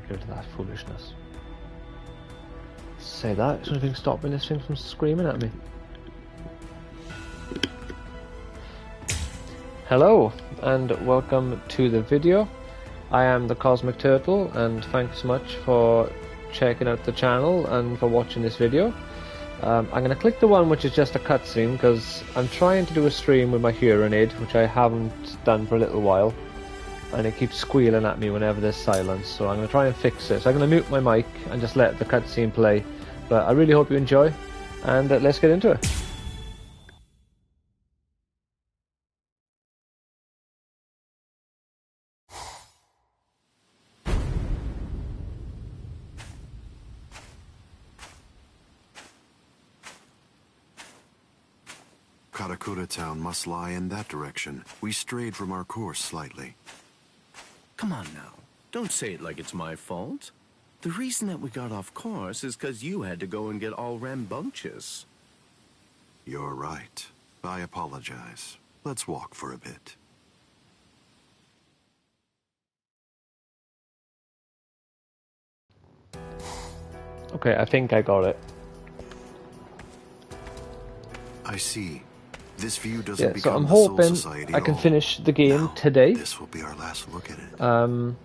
Get rid of that foolishness. Say that, is anything stopping this thing from screaming at me? Hello, and welcome to the video. I am the Cosmic Turtle, and thanks much for checking out the channel and for watching this video. I'm going to click the one which is just a cutscene, because I'm trying to do a stream with my hearing aid, which I haven't done for a little while. And it keeps squealing at me whenever there's silence, so I'm going to try and fix it. So I'm going to mute my mic and just let the cutscene play. But I really hope you enjoy, and let's get into it. Karakura town must lie in that direction. We strayed from our course slightly. Come on now. Don't say it like it's my fault. The reason that we got off course is because you had to go and get all rambunctious. You're right. I apologize. Let's walk for a bit. Okay, I think I got it. I see. This view doesn't So become I'm the Soul hoping Society I can all. finish the game Now, today. This will be our last look at it.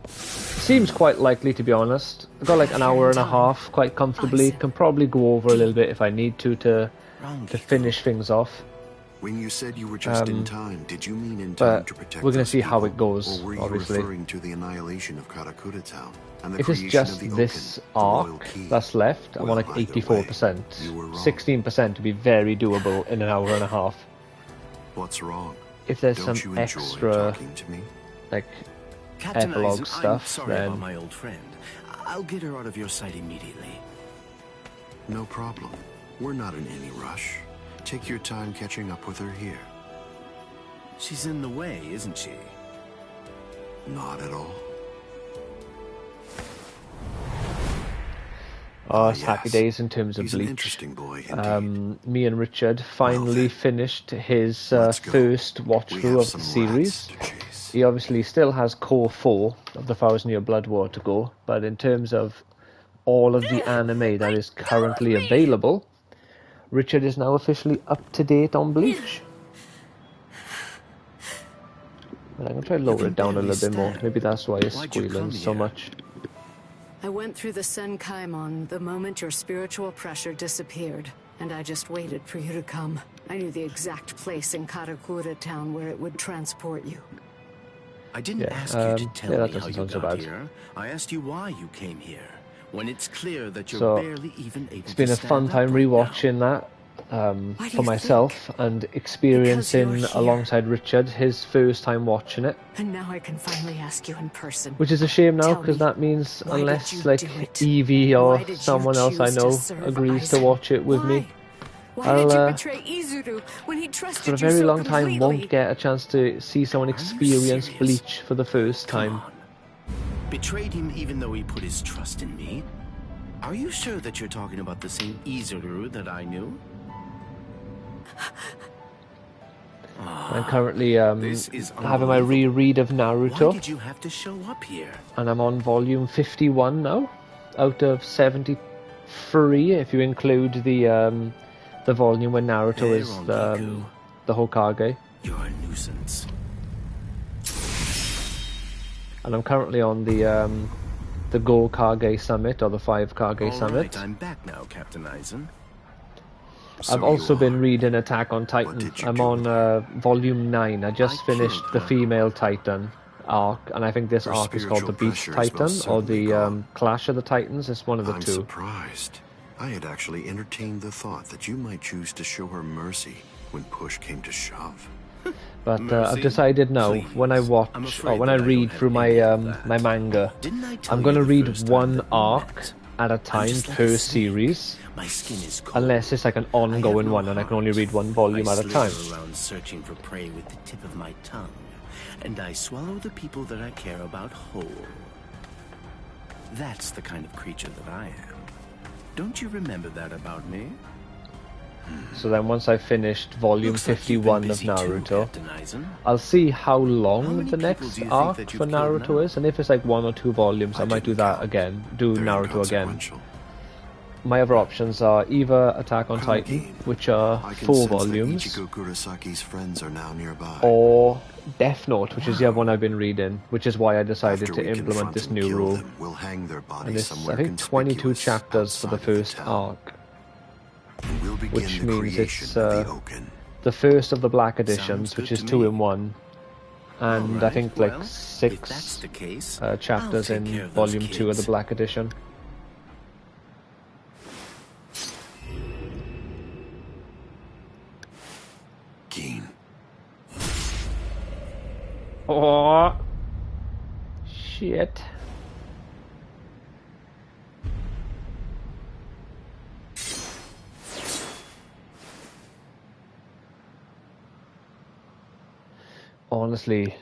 Seems quite likely, to be honest. I've got like an hour and a half quite comfortably. Can probably go over a little bit if I need to finish things off. When you said you were just in time, did you mean in time But to protect we're going to us see how people, it goes, or were you obviously. referring to the annihilation of Karakura town and the If it's creation just of the this Oaken, the royal arc key? that's left, I'm on like Well, either way, 84%. you were wrong. 16% to be very doable in an hour and a half. What's wrong? If there's Don't some you enjoy extra, talking to me? like, Captain epilogue Eisen, stuff, I'm sorry then about my old friend. I'll get her out of your sight immediately. No problem. We're not in any rush. Take your time catching up with her here. She's in the way, isn't she? Not at all. oh, it's happy Yes. days in terms of He's an Bleach. interesting boy, indeed. Me and Richard finally then, finished his let's go. first watch We through have of some the series. rats to chase. He obviously still has core 4 of the 1000-Year Blood War to go, but in terms of all of the anime that is currently available, Richard is now officially up to date on Bleach. But I'm going to try to lower it down a little bit more. Maybe that's why it's Why'd you come squealing so here? much. I went through the Senkaimon the moment your spiritual pressure disappeared, and I just waited for you to come. I knew the exact place in Karakura town where it would transport you. I didn't Yeah, ask you to tell yeah, that me how doesn't you sound so got bad. here. I asked you why you came here. When it's clear that you're So, barely even able It's been to a fun stand time up right rewatching that Why do for you myself and experiencing Because you're here. alongside Richard his first time watching it. And now I can finally ask you in person. Which is a shame now, Tell because me, that means why did unless you like do it? Evie Why or did you someone else I choose to know serve agrees to Aizen? watch it with me, Why did you I'll, betray Izuru when he trusted for a you very so long time completely? won't get a chance to see someone Are you experience serious? Bleach for the first Come time. on. Betrayed him even though he put his trust in me? Are you sure that you're talking about the same Izuru that I knew? I'm currently This is having my unbelievable. reread of Why Naruto, did you have to show up here? and I'm on volume 51 now, out of 73 if you include the volume when Naruto Hey, is Rongiku. the Hokage. You're a nuisance. And I'm currently on the Go Kage Summit, or the 5 Kage All Summit. right, I'm back now, Captain Eisen. I've So also you been are. reading Attack on Titan. did you I'm do on with volume 9. I just I finished killed the her. female Titan arc, and I think this Her arc is called the spiritual Beast pressure is Titan, most or certainly the gone. Clash of the Titans. It's one of the I'm two. surprised. I had actually entertained the thought that you might choose to show her mercy when push came to shove. But I've Mercy? decided now, Please. when I I'm watch, afraid or when I that I don't read have through my any of that. my manga, Didn't I tell I'm you going to the read first time one that we arc met? at a I'm time just like per a snake. series, My skin is cold. unless it's like an I have ongoing no one and I can only heart. read one volume I at a time. slither around searching for prey with the tip of my tongue, and I swallow the people that I care about whole. That's the kind of creature that I am. Don't you remember that about me? So then once I've finished volume Looks like you've been 51 of busy too, Naruto, Captain Aizen. I'll see how How long many the people next do you think arc that for you've killed Naruto now? is, and if it's like 1 or 2 volumes, I might do didn't that count. again, do They're Naruto again. inconsequential. My other options are either Attack on Come, Titan, Keen. which are I can 4 sense that volumes, Ichigo Kurosaki's friends are now nearby. or Death Note, which is the other one I've been reading, which is why I decided After to we implement confront this and new kill rule. them, we'll hang their And bodies it's, somewhere I think, 22 conspicuous chapters for the outside of first town. arc, And we'll begin which the means creation it's of the Oaken. the first of the Black Sounds editions, which good is to 2 me. in 1, and I Alright, think well, like if 6 that's the case, chapters I'll take care in of those volume 2 of the kids. Black edition. Keen. Oh shit. Honestly,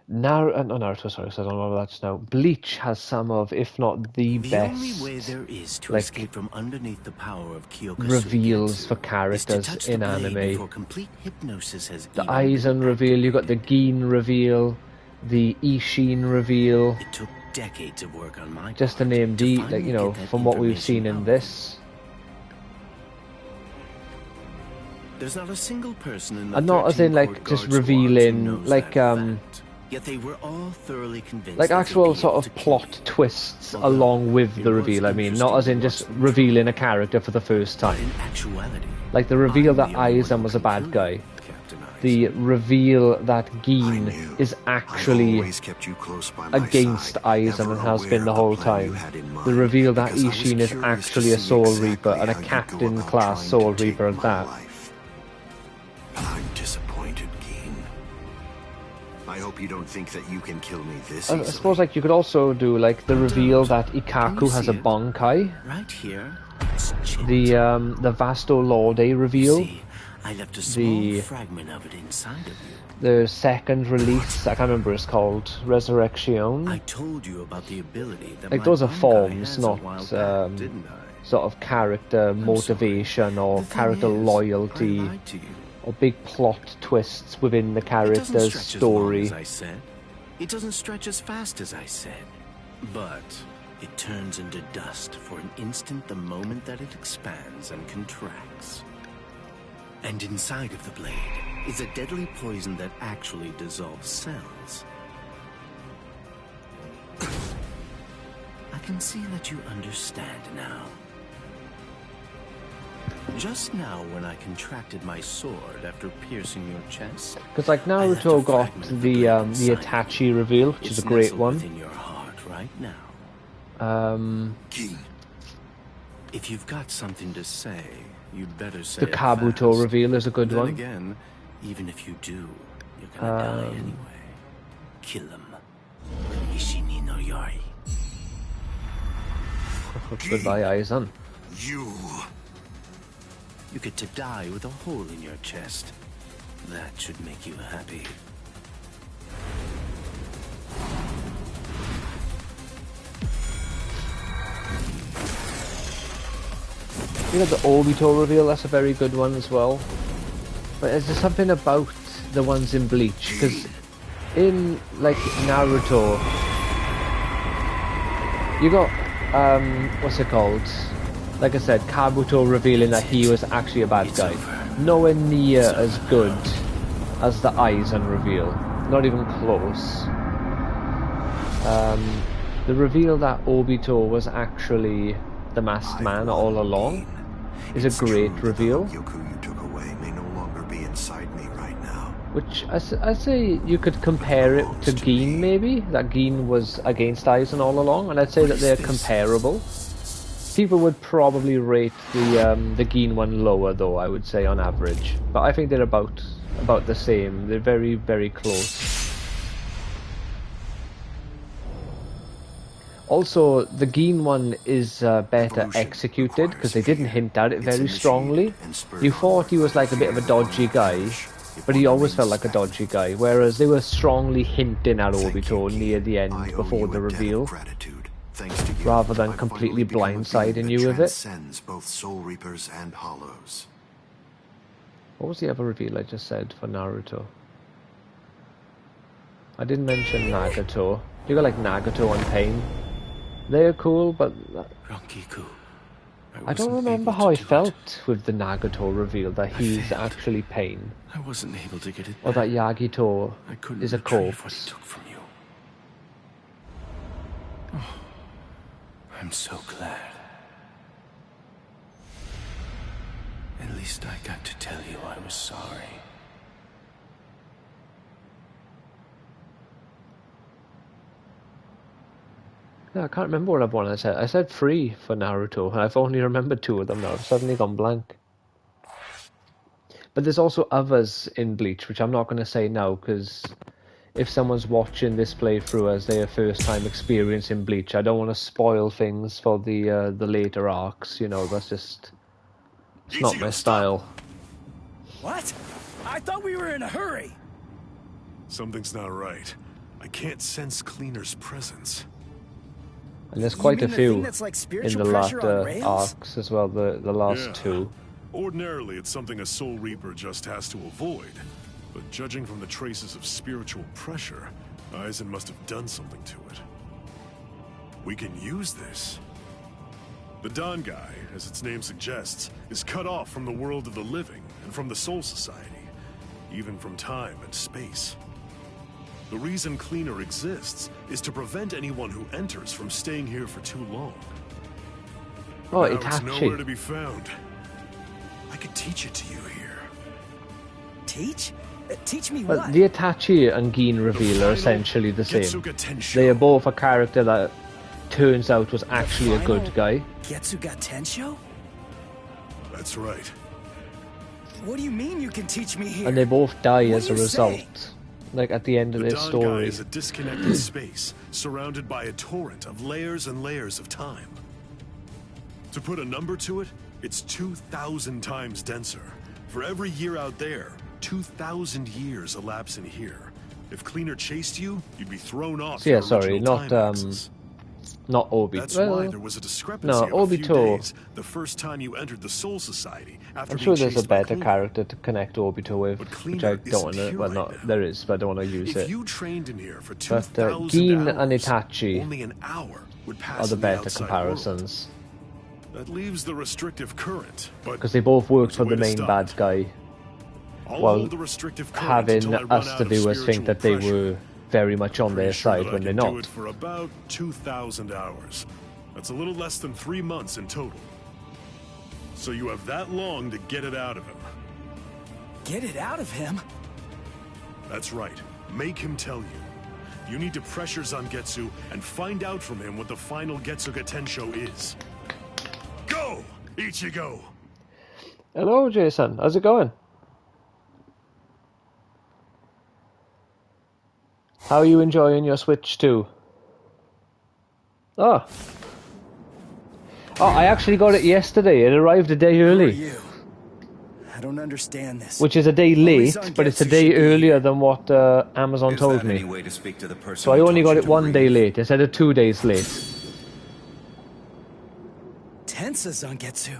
Naruto, sorry, so I don't know about that just now. Bleach has some of, if not the The best, only way there is to like, escape from underneath the power of Kyoka reveals for is to characters touch in the blade anime. before complete hypnosis has The even Aizen been reveal, you got the activated. Gin reveal, the Ishin reveal, It took decades of work on my just to part name the, finally like, you know, get that from what we've information seen in out. this. There's not a single person in the And not as 13 in, like, court just guard squads who revealing, knows like, that fact. Yet they were all thoroughly convinced like that they'd actual be sort able of to kill plot you. twists Although along with it the was reveal, I mean, interesting not as in to just watch them revealing a character for the first But time. in actuality, Like the reveal I'm that the only one Aizen who was a can bad kill guy. you, Captain Aizen. The reveal that I Gin knew. is I actually always kept you close by my against side, Aizen ever and has aware been the of whole plan you time. had in The mind, reveal that because I was Ishin is curious to actually a see Soul exactly Reaper and a how you go Captain about class trying Soul to take Reaper at my that. life. I'm disappointed, Keen. I hope you don't think that you can kill me this I easily. suppose like you could also do like the reveal that Can Ikaku you has see a it? Bankai. Right here, it's chipped. The Vasto Lorde You reveal. see, I left a small The fragment of it inside of you. the second release, I can't remember what it's called, Resurrection. I told you about the ability that Like my those are Bankai forms, has a not while back, didn't I? sort of character motivation or The thing character is, loyalty I lied to you. or big plot twists within the It doesn't character's stretch story. as long as I said. It doesn't stretch as fast as I said. But it turns into dust for an instant the moment that it expands and contracts. And inside of the blade is a deadly poison that actually dissolves cells. I can see that you understand now. Just now, when I contracted my sword after piercing your chest, Because like I left Naruto a got fragment of the blade the inside Itachi reveal, which It's is a great nestled one. within your heart right now. Keen. If you've got something to say, you'd better say The it Kabuto fast. reveal is a good Then one. again, even if you do, you're gonna die anyway. Kill him. Ishini no Yori. Goodbye, Aizen. You. You get to die with a hole in your chest. That should make you happy. You know the Obito reveal, that's a very good one as well. But is there something about the ones in Bleach? Because in like Naruto, you got what's it called? Like I said, Kabuto revealing that he was actually a bad guy. Nowhere near as good as the Aizen reveal. Not even close. The reveal that Obito was actually the masked man all along is a great reveal. Yoku you took away may no longer be inside me right now. Which I say you could compare it to Gin maybe. That Gin was against Aizen all along, and I'd say that they're comparable. People would probably rate the Gin one lower though, I would say on average. But I think they're about the same. They're very, very close. Also, the Gin one is better executed because they didn't hint at it very strongly. You thought he was like a bit of a dodgy guy, but he always felt like a dodgy guy. Whereas they were strongly hinting at Obito near the end before the reveal. thanks to you, rather than I've completely finally become a being blindsiding that you with it. transcends both Soul Reapers and Hollows. What was the other reveal I just said for Naruto? I didn't mention Nagato. You got like Nagato and Pain. They're cool, but Rankiku, I don't wasn't remember able how to I do it. felt with the Nagato reveal that he's failed. actually Pain, I wasn't able to get it or back. that Yagito I couldn't is a retrieve what he corpse. took from you. Oh, I'm so glad. At least I got to tell you I was sorry. Yeah, I can't remember what one I said. I said 3 for Naruto, and I've only remembered 2 of them now. I've suddenly gone blank. But there's also others in Bleach, which I'm not going to say now, because if someone's watching this playthrough as their first time experience in Bleach, I don't want to spoil things for the later arcs. You know, that's just... it's not my style. What? I thought we were in a hurry. Something's not right. I can't sense Cleaner's presence. And there's quite a mean the thing few that's like in spiritual the pressure on latter rails? arcs as well, the last Yeah. 2. Ordinarily, it's something a Soul Reaper just has to avoid. But judging from the traces of spiritual pressure, Aizen must have done something to it. We can use this. The Don Guy, as its name suggests, is cut off from the world of the living and from the Soul Society, even from time and space. The reason Cleaner exists is to prevent anyone who enters from staying here for too long. Oh, Now it's nowhere to Itachi. be found. I could teach it to you here. Teach? Teach me But what? the Itachi and Gin reveal are final essentially the same. Getsuga Tensho. They are both a character that turns out was actually a good guy. Getsuga Tensho? That's right. What do you mean you can teach me here? And they both die What as a do you say? result. Like at the end of The their Don Guy story. is a disconnected space surrounded by a torrent of layers and layers of time. To put a number to it, it's 2,000 times denser. For every year out there, 2,000 years elapse in here. If Cleaner chased you, you'd be thrown off. So yeah, your sorry, original not time axis. not Obito. That's why there was a discrepancy of a few Obito. days the first time you entered the Soul Society after I'm being sure there's a chased by better Cleaner. character to connect Obito with, But which Cleaner I don't isn't want to. here Well, right not now. there is, but I don't want to use If it. you trained in here for But 2,000 Gin hours, and Itachi only an hour would pass are the in better outside comparisons world. That leaves the restrictive current, but because they both worked there's a for way the to main stop bad it. guy, I'll while hold the restrictive current having until I run us out the of viewers think spiritual that they pressure. were very much on their Pretty sure side that when I they're can do not. it for about 2,000 hours. That's a little less than 3 months in total. So you have that long to get it out of him. Get it out of him? That's right. Make him tell you. You need to pressure Zangetsu and find out from him what the final Getsuga Tensho is. Go, Ichigo! Hello, Jason. How's it going? How are you enjoying your Switch 2? Oh. Oh, I actually got it yesterday. It arrived a day Who are early. you? I don't understand this. Which is a day late, but it's a day earlier than what Amazon told me. So I only got it 1 day late instead of 2 days late. Tensa Zangetsu.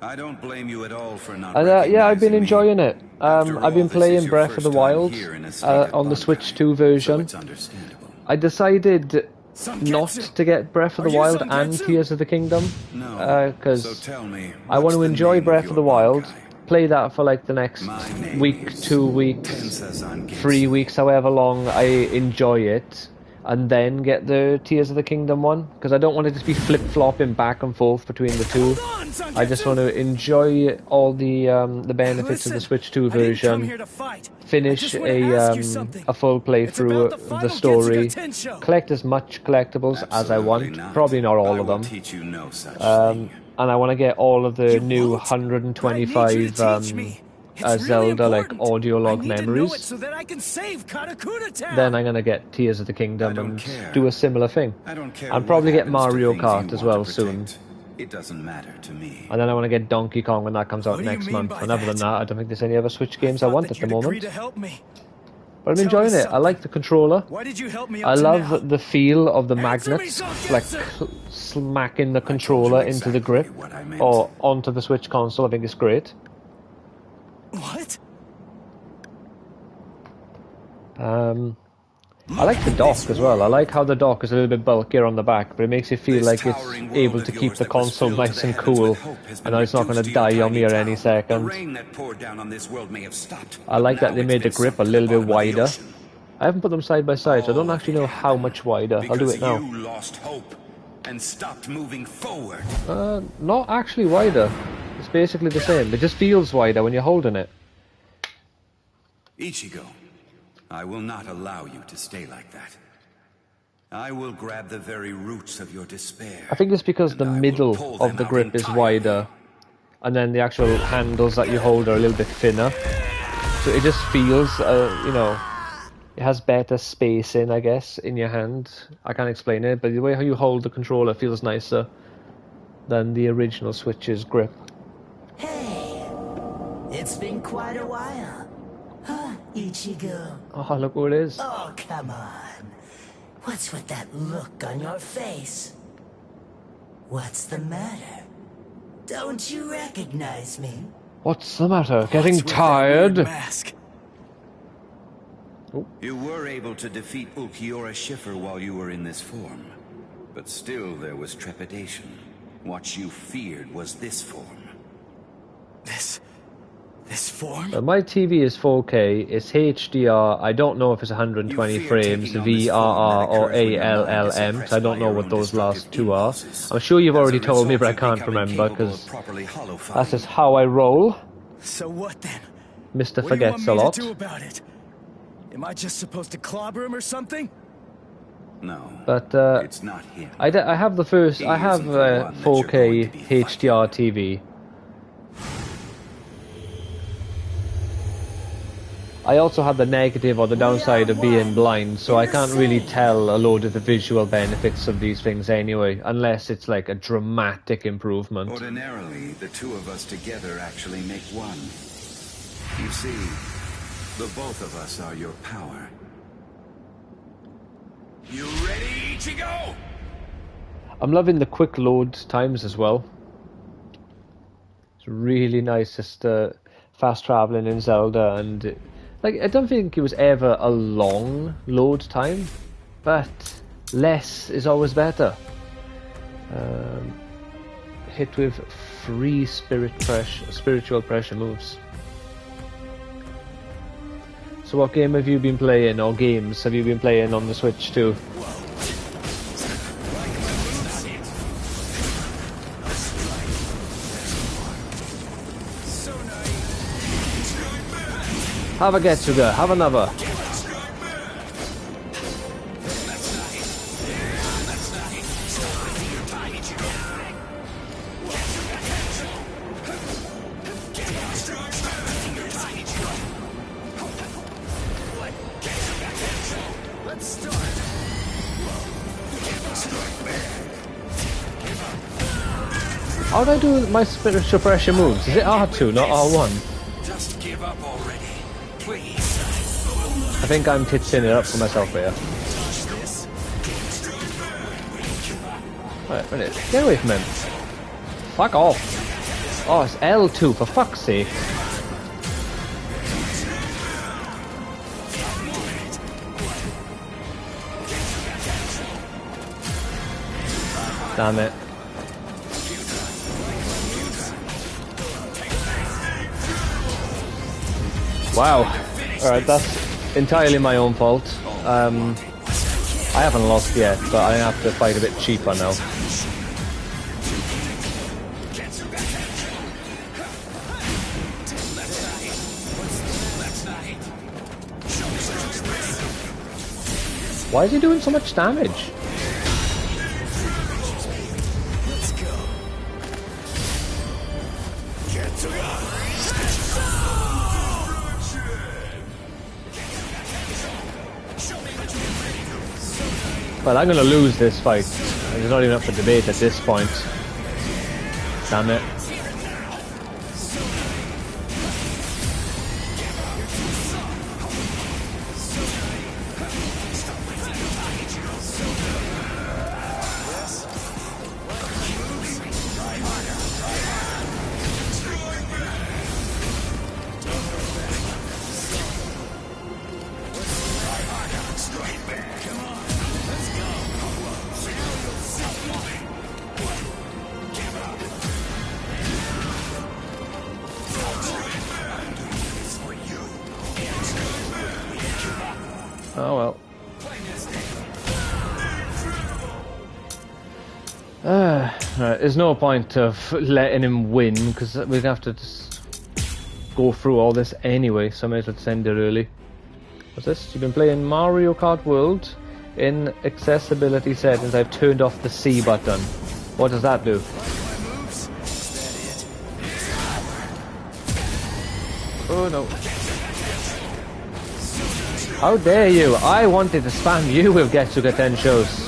I don't blame you at all for not And yeah, I've been recognizing me. enjoying it. After I've been all, this playing is your Breath of the first time Wild here in a state of on the Bankai, Switch 2 so version. it's understandable. I decided Zangetsu. not to get Breath of the Are you Wild and Zangetsu? Tears of the Kingdom No. because So tell me, I want what's to the enjoy name Breath of of the your Wild, Bankai? play that for like the next My name week, is 2 weeks, Tensa Zangetsu. 3 weeks, however long I enjoy it, and then get the Tears of the Kingdom one, because I don't want to just be flip-flopping back and forth between the two. Hold on, Zangetsu. I just want to enjoy all the benefits of the Listen, Switch 2 I didn't come version, here to fight. I finish just wanted to ask you something. a full It's playthrough about of the final story, Getsuga Tensho. collect as much collectibles as I want, probably not all I of will them, teach you no such thing. and I want to get all of the You new won't? But I need you to 125 teach me. It's really Zelda like important. audio log I need to know it memories. so that I can save Karakura Town. Then I'm gonna get Tears of the I Kingdom don't and care. do a similar thing. I don't care. I'll what probably get happens to Mario things Kart you as want well to soon. protect. It doesn't matter to me. And then I want to get Donkey Kong when that comes out What do you next mean month. by And other than that? that, I don't think there's any other Switch games I thought want that at the you'd agree moment. to help me. But I'm Tell enjoying me it. I like the controller. Why did you help me up I to love now? the feel of the Answer me, magnets, Soul like Cancer! smacking the told you controller into the exactly grip, what I meant. or onto the Switch console. I think it's great. What? I like the dock as well. I like how the dock is a little bit bulkier on the back, but it makes it feel This like it's towering world able of to keep yours the that was console filled to nice the and heavens cool, with hope has been and it's not going to reduced to your die on tiny me at town. any The second. rain that poured down on this world may have stopped. I like but that they now made it's the been grip a sunk to little the bit bottom of the wider. ocean. I haven't put them side by side, so I don't All actually of know it how happened much wider. I'll do because it now. you lost hope and stopped moving forward. Not actually wider. It's basically the same. It just feels wider when you're holding it. Ichigo, I will not allow you to stay like that. I will grab the very roots of your despair. I think it's because the and I will middle pull of them the out grip is entirely. wider, and then the actual handles that you hold are a little bit thinner. So it just feels, you know, it has better spacing, I guess, in your hand. I can't explain it, but the way how you hold the controller feels nicer than the original Switch's grip. Hey, it's been quite a while. Huh, Ichigo? Oh, look who it is. Oh, come on. What's with that look on your face? What's the matter? Don't you recognize me? What's the matter? Getting What's with that tired? weird mask? You were able to defeat Ulquiorra Schiffer while you were in this form. But still there was trepidation. What you feared was this form. This form? My TV is 4K, it's HDR, I don't know if it's 120 You fear frames, taking on this form VRR that or occurs when your mind is ALLM, impressed so I don't by know your what own those last destructive two are. impulses. I'm sure you've As already a told me, result, but I you can't become remember, incapable of because properly holofying. that's just how I roll. So what then? Mr. What do you want Forgets me a lot. to do about it? Am I just supposed to clobber him or something? No, But it's not him. I have the first, He I have isn't the one that you're 4K going to be HDR TV. I also have the negative or the downside of being blind, so I can't really tell a load of the visual benefits of these things anyway, unless it's like a dramatic improvement. Ordinarily, the two of us together actually make one. You see, the both of us are your power. You ready, Ichigo? I'm loving the quick load times as well. It's really nice, just fast traveling in Zelda, and like I don't think it was ever a long load time, but less is always better. Hit with free spiritual pressure moves. So what game have you been playing, or games have you been playing on the Switch too? Have a Getsuga, have another. How do I do my spiritual pressure moves? Is it R2, not R1? Just give up already, please. I think I'm titsing it up for myself here. Right, minute. Get away from him. Fuck off. Oh, it's L2, for fuck's sake. Damn it. Wow. Alright, that's entirely my own fault. I haven't lost yet, but I have to fight a bit cheaper now. Why is he doing so much damage? Well, I'm gonna lose this fight. There's not even up for debate at this point. Damn it. Oh well. Right, there's no point of letting him win because we'd have to just go through all this anyway, so I may as well just end it early. What's this? You've been playing Mario Kart World. In accessibility settings, I've turned off the C button. What does that do? Oh no. How dare you! I wanted to spam you with Getsuga Tenshos.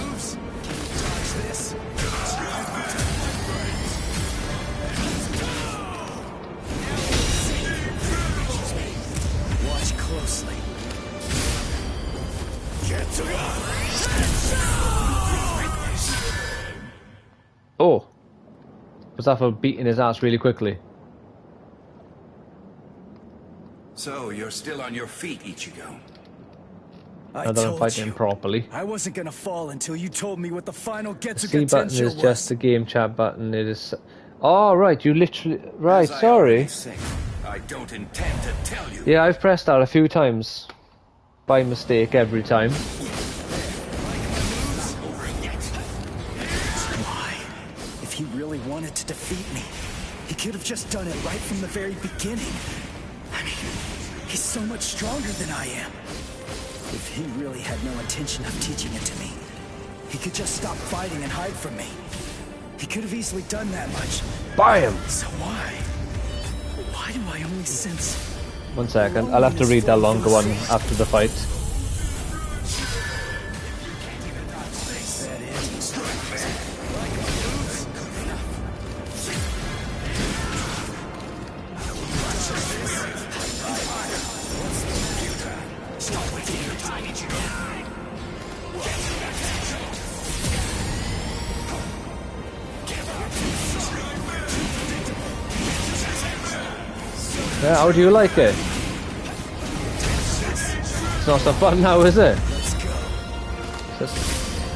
Watch closely. Oh. Was that for beating his ass really quickly? So, you're still on your feet, Ichigo. I Now that I'm told fighting you, him properly. I wasn't gonna fall until you told me what the final The Getsuga C button Tensho is was. just the game chat button. It is. Oh right, you literally. Right, As I sorry. already said, I don't intend to tell you. Yeah, I've pressed that a few times. By mistake every time. Why? If he really wanted to defeat me, he could have just done it right from the very beginning. I mean, he's so much stronger than I am. If he really had no intention of teaching it to me, he could just stop fighting and hide from me. He could have easily done that much. Buy him! So why? Why do I only sense... 1 second, I'll have to read that longer one after the fight. Yeah, how do you like it? It's not so fun now, is it?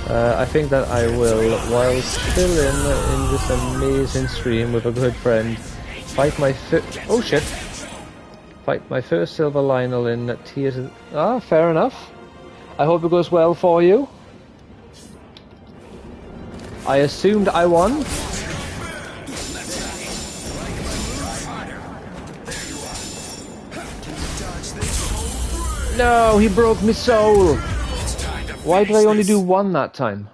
I think that I will, while still in this amazing stream with a good friend, fight my first silver Lionel in Tears of... Ah, fair enough. I hope it goes well for you. I assumed I won. No, he broke my soul. Why did I only do one that time?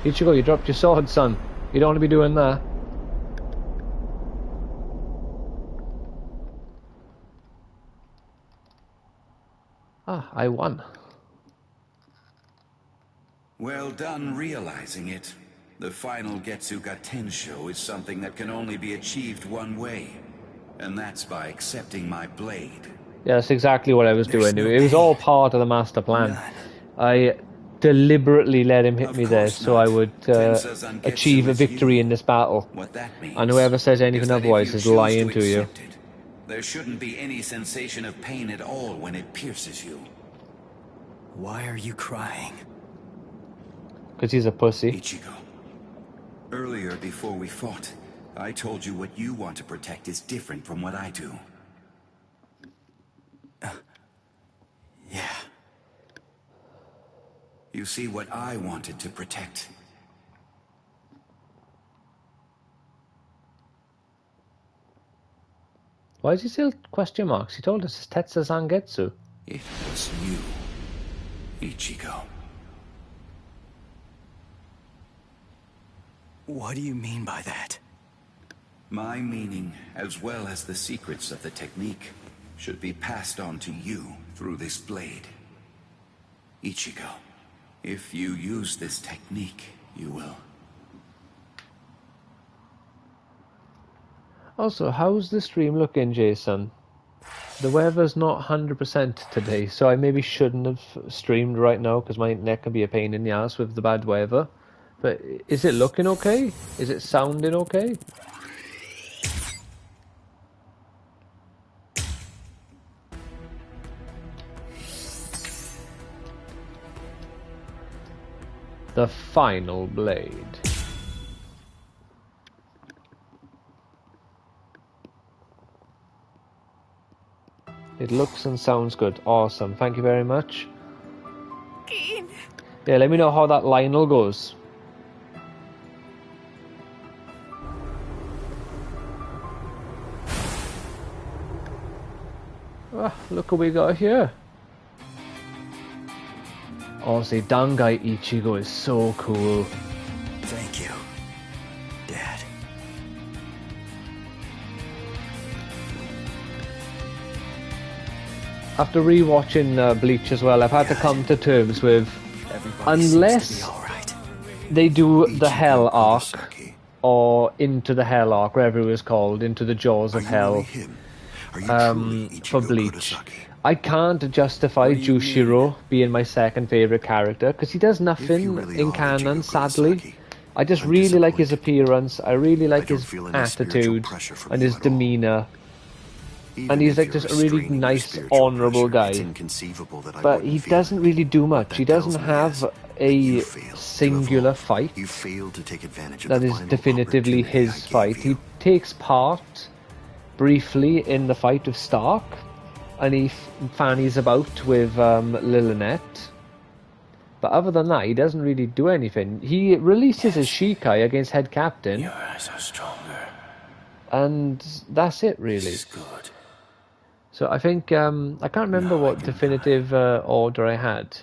Ichigo, you dropped your sword, son. You don't want to be doing that. Ah, I won. Well done realizing it. The final Getsuga Tensho is something that can only be achieved one way. And that's by accepting my blade. Yeah, that's exactly what I was doing. It was all part of the master plan. I deliberately let him hit me there so I would achieve a victory in this battle. What that means, and whoever says anything otherwise is lying to you. There shouldn't be any sensation of pain at all when it pierces you. Why are you crying? Because he's a pussy. Ichigo, earlier before we fought, I told you what you want to protect is different from what I do. Yeah. You see, what I wanted to protect. Why is he still question marks? He told us it's Tetsu Zangetsu. It was you, Ichigo. What do you mean by that? My meaning, as well as the secrets of the technique, should be passed on to you through this blade. Ichigo, if you use this technique, you will. Also, how's the stream looking, Jason? The weather's not 100% today, so I maybe shouldn't have streamed right now because my internet can be a pain in the ass with the bad weather. But is it looking okay? Is it sounding okay? The final blade. It looks and sounds good. Awesome. Thank you very much. Keen. Yeah, let me know how that Lionel goes. Ah, look what we got here. Honestly, Dangai Ichigo is so cool. Thank you, Dad. After rewatching Bleach as well, I've had to come to terms with, unless they do the Hell arc, or Into the Hell arc, whatever it was called, Into the Jaws of Hell, for Bleach, I can't justify Jushiro being my second favourite character, because he does nothing in canon, sadly. I just really like his appearance, I really like his attitude, and his demeanour. And he's like just a really nice, honourable guy. But he doesn't really do much. He doesn't have a singular fight that is definitively his fight. He takes part briefly in the fight of Stark, and he fannies about with Lillinette. But other than that, he doesn't really do anything. He releases his Shikai against Head Captain. Your eyes are stronger. And that's it, really. Good. So I think, I can't remember what definitive order I had.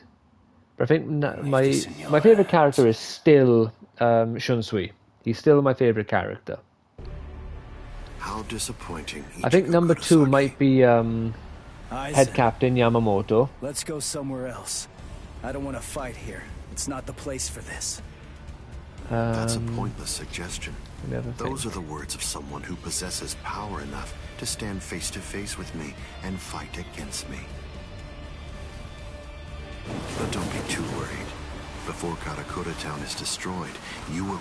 But I think my favourite character is still Shunsui. He's still my favourite character. How disappointing. I think number 2 might be Head Captain Yamamoto. Let's go somewhere else. I don't want to fight here. It's not the place for this. That's a pointless suggestion. Those are the words of someone who possesses power enough to stand face to face with me and fight against me. But don't be too worried. Before Karakura Town is destroyed, you will...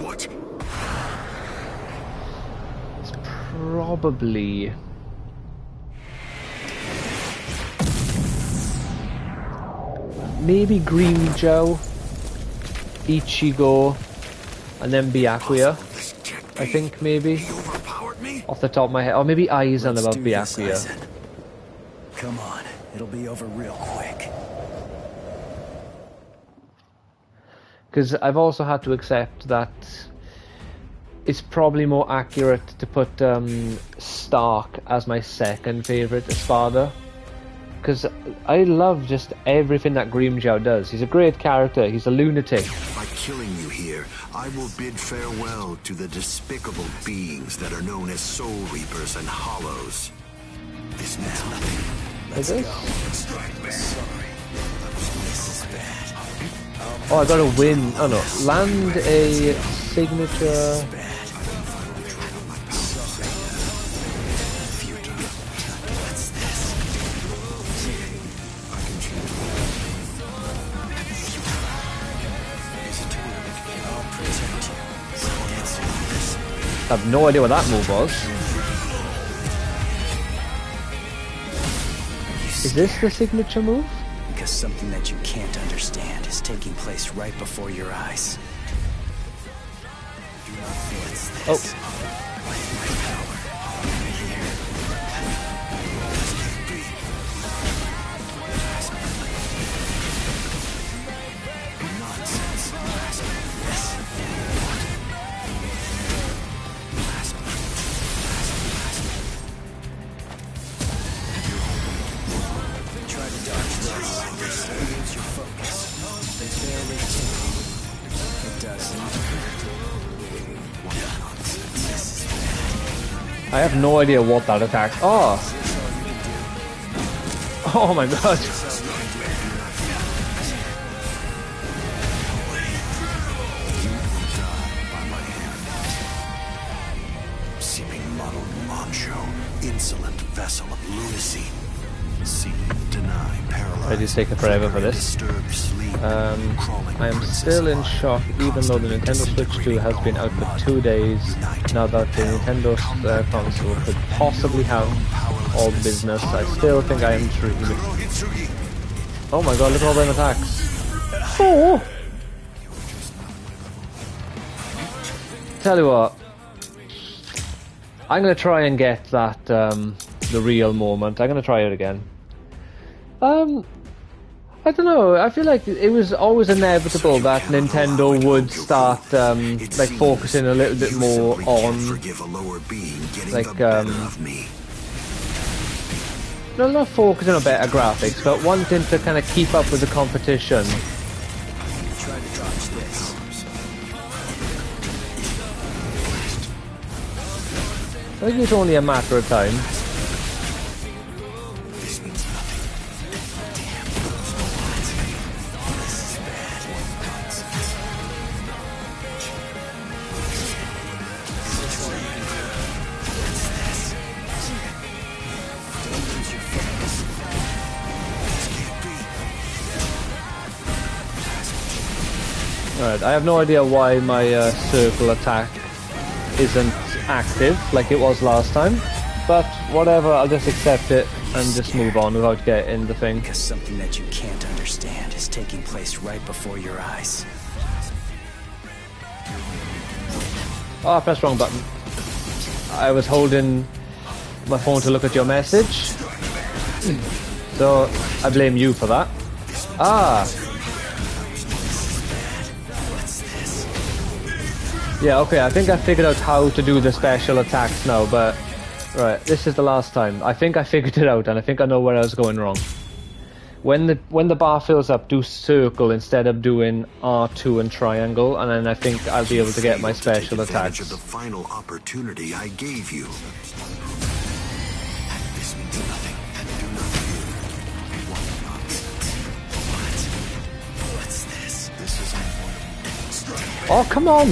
What? It's probably... maybe Grimmjow, Ichigo, and then Byakuya. I think maybe off the top of my head, or maybe Aizen above Byakuya. Come on, it'll be over real quick. Because I've also had to accept that it's probably more accurate to put Stark as my second favourite Espada. Because I love just everything that Grimmjow does. He's a great character. He's a lunatic. By killing you here, I will bid farewell to the despicable beings that are known as Soul Reapers and Hollows. This means nothing. Let's go. Oh, I gotta win. Oh no, land a signature. I have no idea what that move was. Is this the signature move? Because something that you can't understand is taking place right before your eyes. Oh. I have no idea what that attack. Oh! Oh my god! Seeming muddled macho, insolent vessel of lunacy. See, deny, paralyze. I just take forever for this. I am still in shock, even though the Nintendo Switch 2 has been out for 2 days, now that the Nintendo console could possibly have all business. I still think I am treating it. Oh my god, look at all them attacks. Oh! Tell you what. I'm gonna try and get that, the real moment. I'm gonna try it again. I don't know, I feel like it was always inevitable that Nintendo would start, like, focusing a little bit more on, like, no, not focusing on better graphics, but wanting to kind of keep up with the competition. Try to dodge this. I think it's only a matter of time. Alright, I have no idea why my circle attack isn't active like it was last time, but whatever, I'll just accept it and just move on without getting the thing. Because something that you can't understand is taking place right before your eyes. Oh, I pressed wrong button. I was holding my phone to look at your message, so I blame you for that. Ah! Yeah, okay, I think I figured out how to do the special attacks now, but... Right, this is the last time. I think I figured it out, and I think I know where I was going wrong. When the bar fills up, do circle instead of doing R2 and triangle, and then I think I'll be able to get my special attacks. Of the final opportunity I gave you. This means nothing. Do not fear. What's this? This is unavoidable. Oh, come on!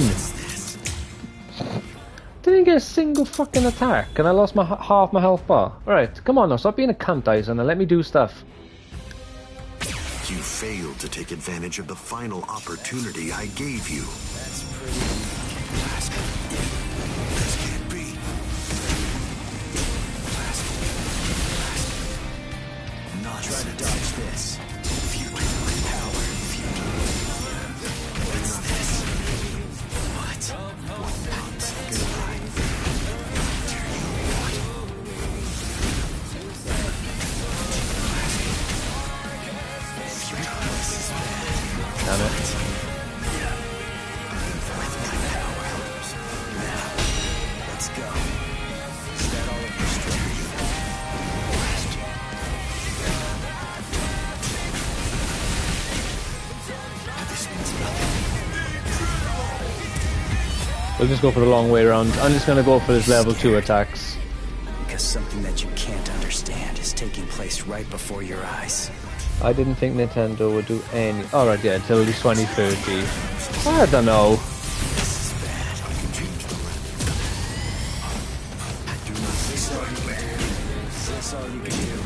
Didn't get a single fucking attack, and I lost my half my health bar. Alright, come on now, stop being a cunt, Eisen, and let me do stuff. You failed to take advantage of the final opportunity I gave you. That's pretty... This can't be. Not Try to dodge this. Future power. What's this? What? Damn it. Let's go. Is that all of your strength? This means nothing. We'll just go for the long way around. I'm just gonna go for his level 2 attacks. Because something that you can't understand is taking place right before your eyes. I didn't think Nintendo would do any... Alright, yeah, until at least 2030. I don't know. This is bad. Is this all you can do?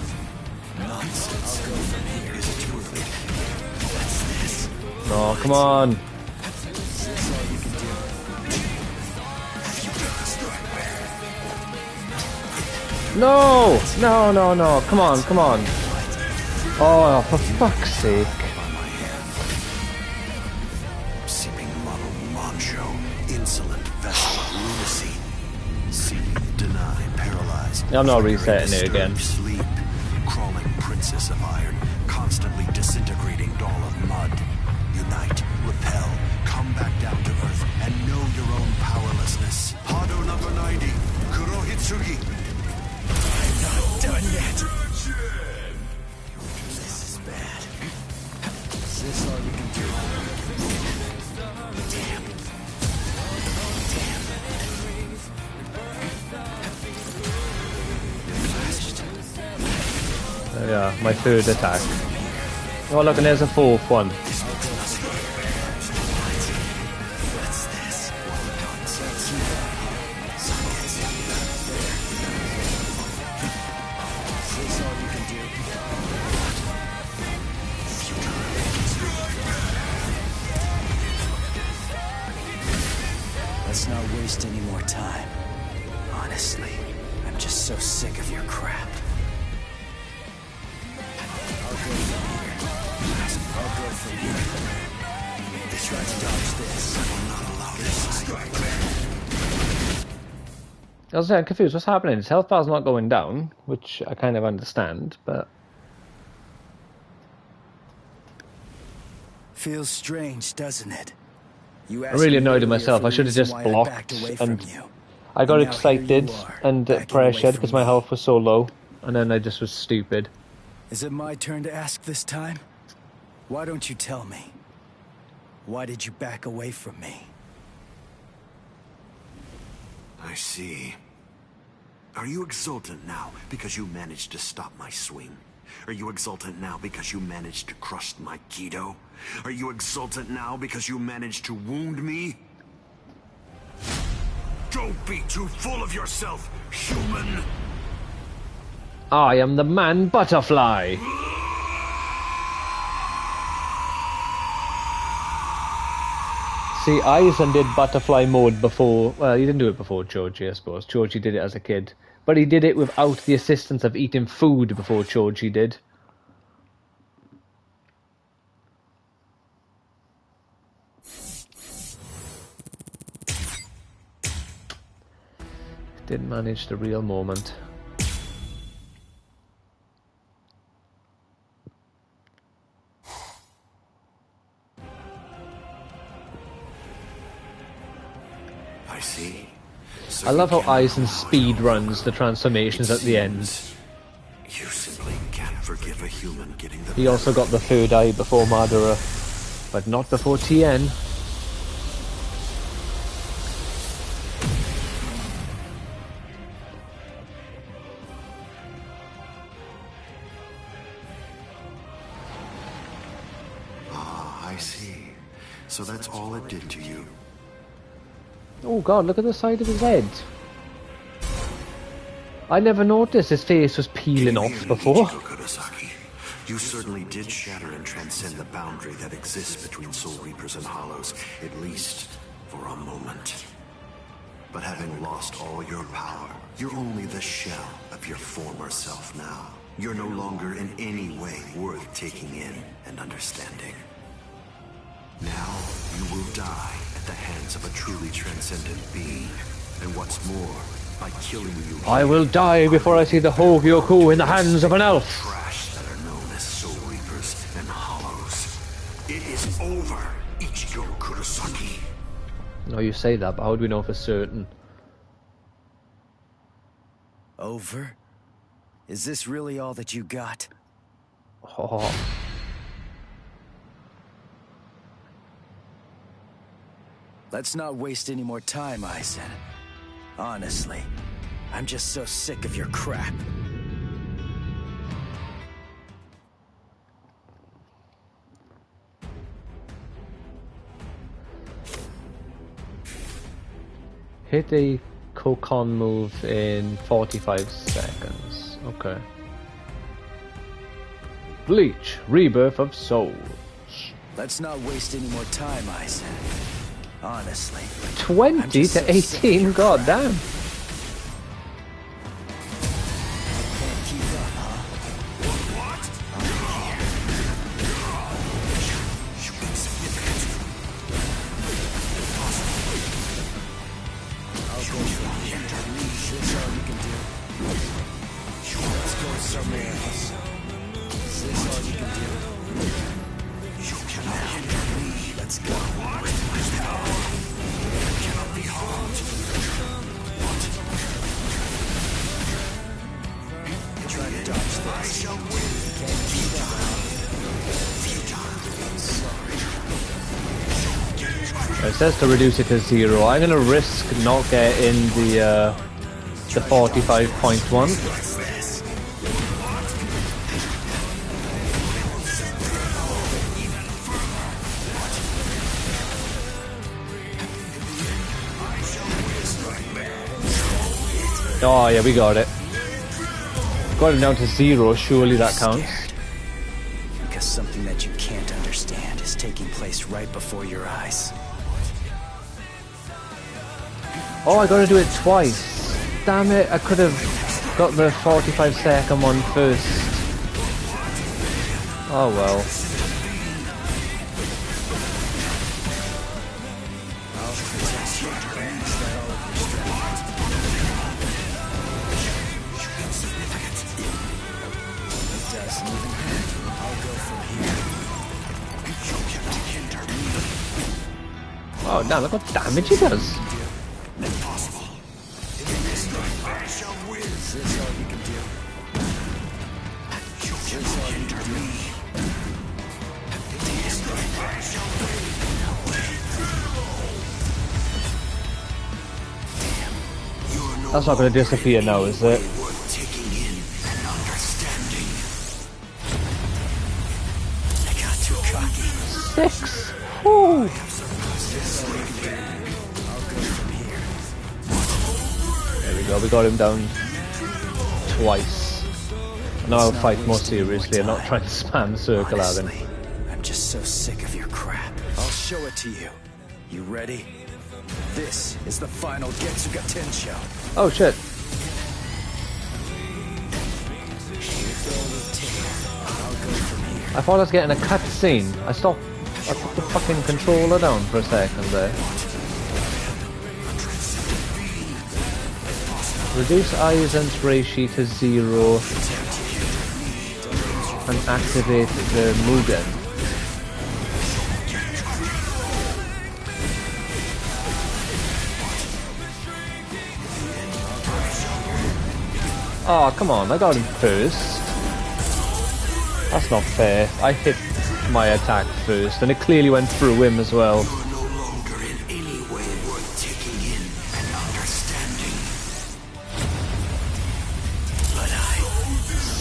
Nonsense. I'll go from here. Is it too early? What's this? No, come on. Is this all you can do? No! No, no, no. Come on, come on. Oh, for fuck's sake. Seeping muddle macho, insolent vessel of lunacy. See, deny, paralyzed. I'm not resetting it again. Sleep, crawling princess of iron, constantly disintegrating doll of mud. Unite, repel, come back down to earth, and know your own powerlessness. Hado number 90, Kurohitsugi. I'm not done yet. This is bad. Is this all you can do? Damn. Yeah, my third attack. Oh look, and there's a fourth one. What's this? Is this all you can do? Let's not waste any more time. Honestly, I'm just so sick of your crap. I'll go for you. Try to dodge this. I will not allow this to strike me. I was saying, confused. What's happening? His health bar's not going down, which I kind of understand, but feels strange, doesn't it? You I'm really annoyed at myself. I should have just blocked, and I got excited and pressured because my health was so low, and then I just was stupid. Is it my turn to ask this time? Why don't you tell me? Why did you back away from me? I see. Are you exultant now because you managed to stop my swing? Are you exultant now because you managed to crush my Kido? Are you exultant now because you managed to wound me? Don't be too full of yourself, human! I am the man butterfly! See, Aizen did butterfly mode before. Well, he didn't do it before Choji, I suppose. Choji did it as a kid. But he did it without the assistance of eating food before Choji did. Didn't manage the real moment. I see. So I love how Aizen speed your runs the transformations at the end. You simply can't forgive a human getting the He also got the third eye before Madara, but not before Tien. I see. So that's all it did to you. Oh god, look at the side of his head. I never noticed his face was peeling off before. You certainly did shatter and transcend the boundary that exists between Soul Reapers and Hollows, at least for a moment. But having lost all your power, you're only the shell of your former self now. You're no longer in any way worth taking in and understanding. Now, you will die at the hands of a truly transcendent being. And what's more, by killing you here, I will die before I see the Hogyoku in the hands of an elf. trash that are known as Soul Reapers and Hollows. It is over, Ichigo Kurosaki. No, you say that, but how do we know for certain? Over? Is this really all that you got? Oh. Let's not waste any more time, Aizen. Honestly, I'm just so sick of your crap. Hit a Kokon move in 45 seconds. Okay. Bleach, Rebirth of Souls. Let's not waste any more time, Aizen. Honestly. 20 to 18, god damn. Can't keep up, huh? I'll go for you. This all you can do? Let's go somewhere else. Is this all you can do? You cannot hinder me. Let's go. Cannot be harmed. Try to dodge this. I shall win. Can't keep up. It says to reduce it to 0. I'm gonna risk not getting the 45.1. Oh yeah, we got it. Got it down to 0, surely that counts. Because something that you can't understand is taking place right before your eyes. Oh, I gotta do it twice. Damn it, I could have got the 45-second one first. Oh well. I'll protect you. Is that all of your strategy? It doesn't even matter. I'll go from here. Oh damn, look what damage he does. Impossible. Is this all you can do? You can hinder me. That's not going to disappear now, is it? Worth taking in and understanding. I got too cocky. 6. Woo. There we go, we got him down twice. Now I'll fight more seriously and not try to spam circle at him. Honestly, I'm just so sick of your crap. I'll show it to you. You ready? This is the final Getsuga Tensho. Oh shit. I'll go from here. I thought I was getting a cutscene. I put the fucking controller down for a second there. Reduce Aizen's Reishi to 0 and activate the Mugen. Oh, come on, I got him first. That's not fair. I hit my attack first, and it clearly went through him as well. You are no longer in any way worth taking in and understanding. But I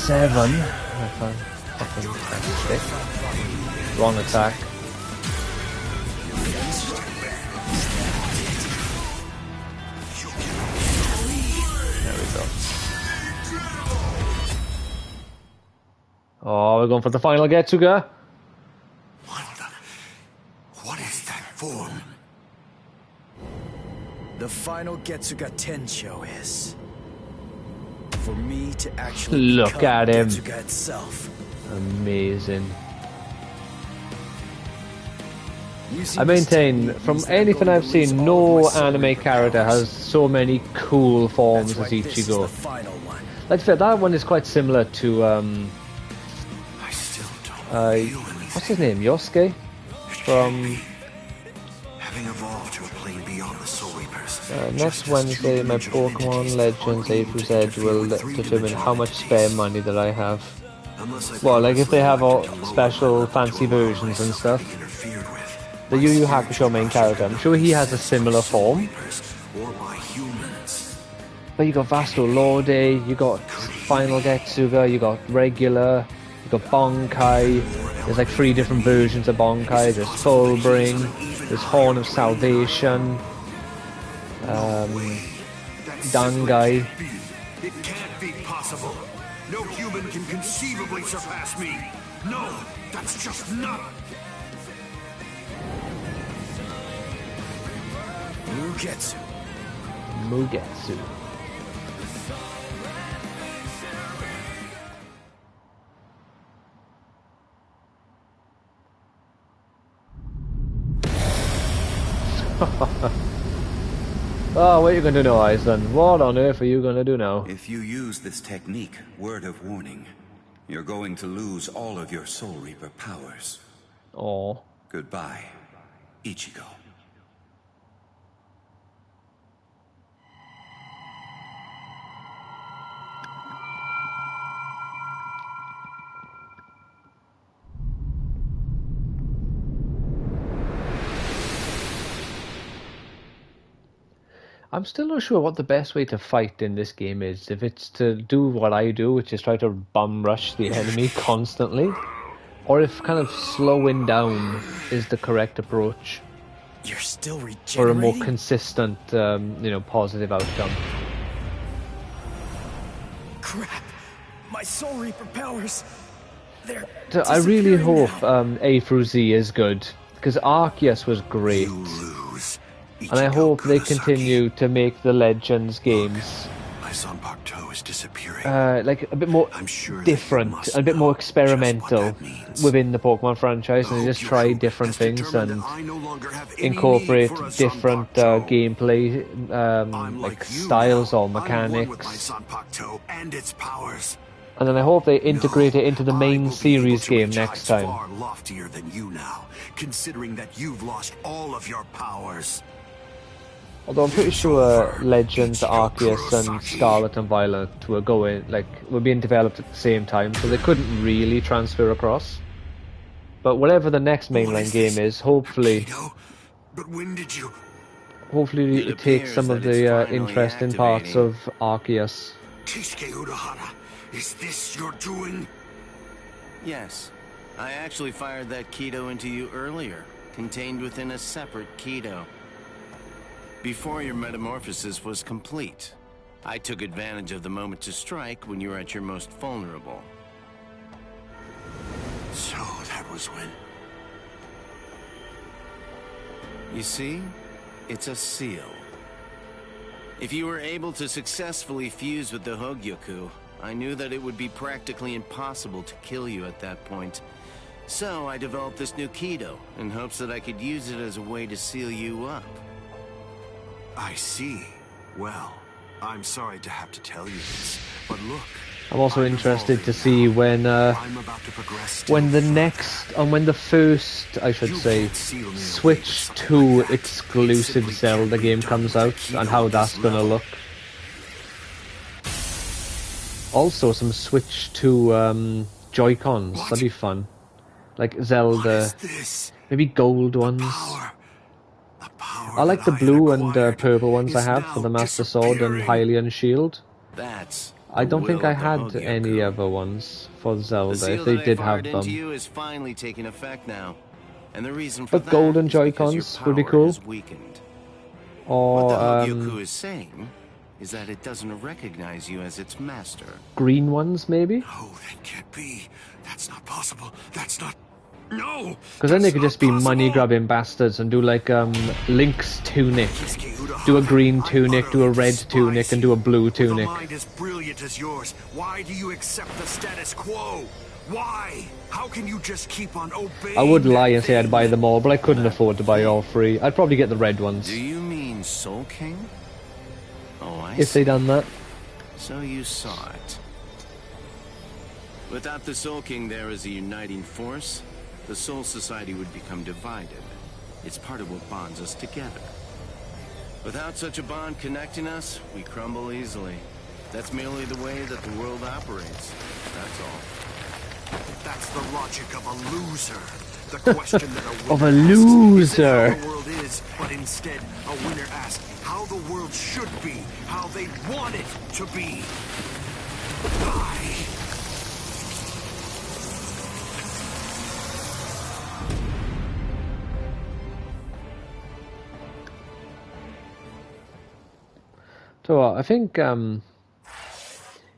7. If I'm fucking sick. Wrong attack. There we go. Oh, we're going for the final Getsuga. What is that form? The final Getsuga Tensho is for me to actually Look become at him. Getsuga itself. Amazing. Using I this maintain, technique from means that I'm anything going I've to lose seen, all no of my soul anime reaper character powers. has so many cool forms That's as why this is the Ichigo. final one. Like I said, that one is quite similar to I still don't feel anything. what's his name? Yosuke? From Having evolved to a plane beyond the Soul Reapers. next Wednesday, my Pokemon Legends A through Z will determine how much spare money that I have. Well, like if they have all special fancy versions and stuff. The Yu Yu Hakusho main character, I'm sure he has a similar form. Or by humans. But you got Vasto Lorde, you got Final Getsuga, you got Regular, you got Bonkai. There's like 3 different versions of Bonkai. There's Fullbring, there's Horn of Salvation, Dangai. It can't be possible. No human can conceivably surpass me. No, that's just not. Mugetsu. Mugetsu. Oh, what are you going to do, Aizen? What on earth are you going to do now? If you use this technique, word of warning, you're going to lose all of your Soul Reaper powers. Oh. Goodbye, Ichigo. I'm still not sure what the best way to fight in this game is. If it's to do what I do, which is try to bum rush the enemy constantly, or if kind of slowing down is the correct approach You're still regenerating? for a more consistent, positive outcome. Crap! My Soul Reaper powers, they're So I really disappearing hope now. A through Z is good, because Arceus was great, You lose. and I Ichigo hope they Kurosaki. continue to make the Legends games my Zanpakuto is disappearing. like a bit more I'm sure different, that you must a bit more know just experimental what that means. within the Pokemon franchise, The and they just Hogyoku try different has things determined and that I no longer have any incorporate need for a different Zanpakuto. gameplay I'm like you styles now. or I'm one with my mechanics. Zanpakuto and its powers. And then I hope they integrate it into the I main will be able series to game reach next heights time. far loftier than you now, considering that you've lost all of your powers. Although I'm pretty sure over, Legends, Ichigo Arceus, and Kurosaki. Scarlet and Violet were being developed at the same time, so they couldn't really transfer across. But whatever the next mainline game is, hopefully Kido? But when did you... Hopefully It it takes some of appears that the it's finally interesting parts activating. of Arceus. Kisuke Urahara, is this your doing? Yes. I actually fired that Kido into you earlier, contained within a separate Kido. Before your metamorphosis was complete, I took advantage of the moment to strike when you were at your most vulnerable. So that was when... You see? It's a seal. If you were able to successfully fuse with the Hogyoku, I knew that it would be practically impossible to kill you at that point. So I developed this new Kido, in hopes that I could use it as a way to seal you up. I see. Well, I'm sorry to have to tell you this, but look... I'm also interested to see when I'm about to progress still when the further. next, and when the first, I should say, Switch 2 exclusive Zelda game comes out, and how that's gonna look. Also, some Switch 2 Joy-Cons, that'd be fun. Like Zelda, maybe gold ones. I like the blue and purple ones I have for the Master Sword and Hylian Shield. That's I don't think I had Hogyoku. any other ones for The Zelda, seal if they that I did fired have into them. you is finally taking effect now. And the reason for But that golden is because your Joy-Cons would be power cool. is weakened. Or What the Hogyoku is saying is that it doesn't recognize you as its master. green ones, maybe? Oh, that can't be. That's not possible. That's not... No! Because then they that's could not just be possible! money-grabbing bastards and do like Link's tunic. Do a green tunic, do a red tunic, and do a blue With tunic. a mind as brilliant as yours, why do you accept the status quo? Why? How can you just keep on obeying? I would lie and that say I'd thing buy that- them all, but I couldn't afford to buy all three. I'd probably get the red ones, Do you mean Soul King? Oh, I if see. they done that. So you saw it. Without the Soul King there as a uniting force, the Soul Society would become divided. It's part of what bonds us together. Without such a bond connecting us, we crumble easily. That's merely the way that the world operates. That's all. That's the logic of a loser. The question that a winner Of a asks loser. isn't how the world is, but instead a winner asks how the world should be, how they want it to be. So I think in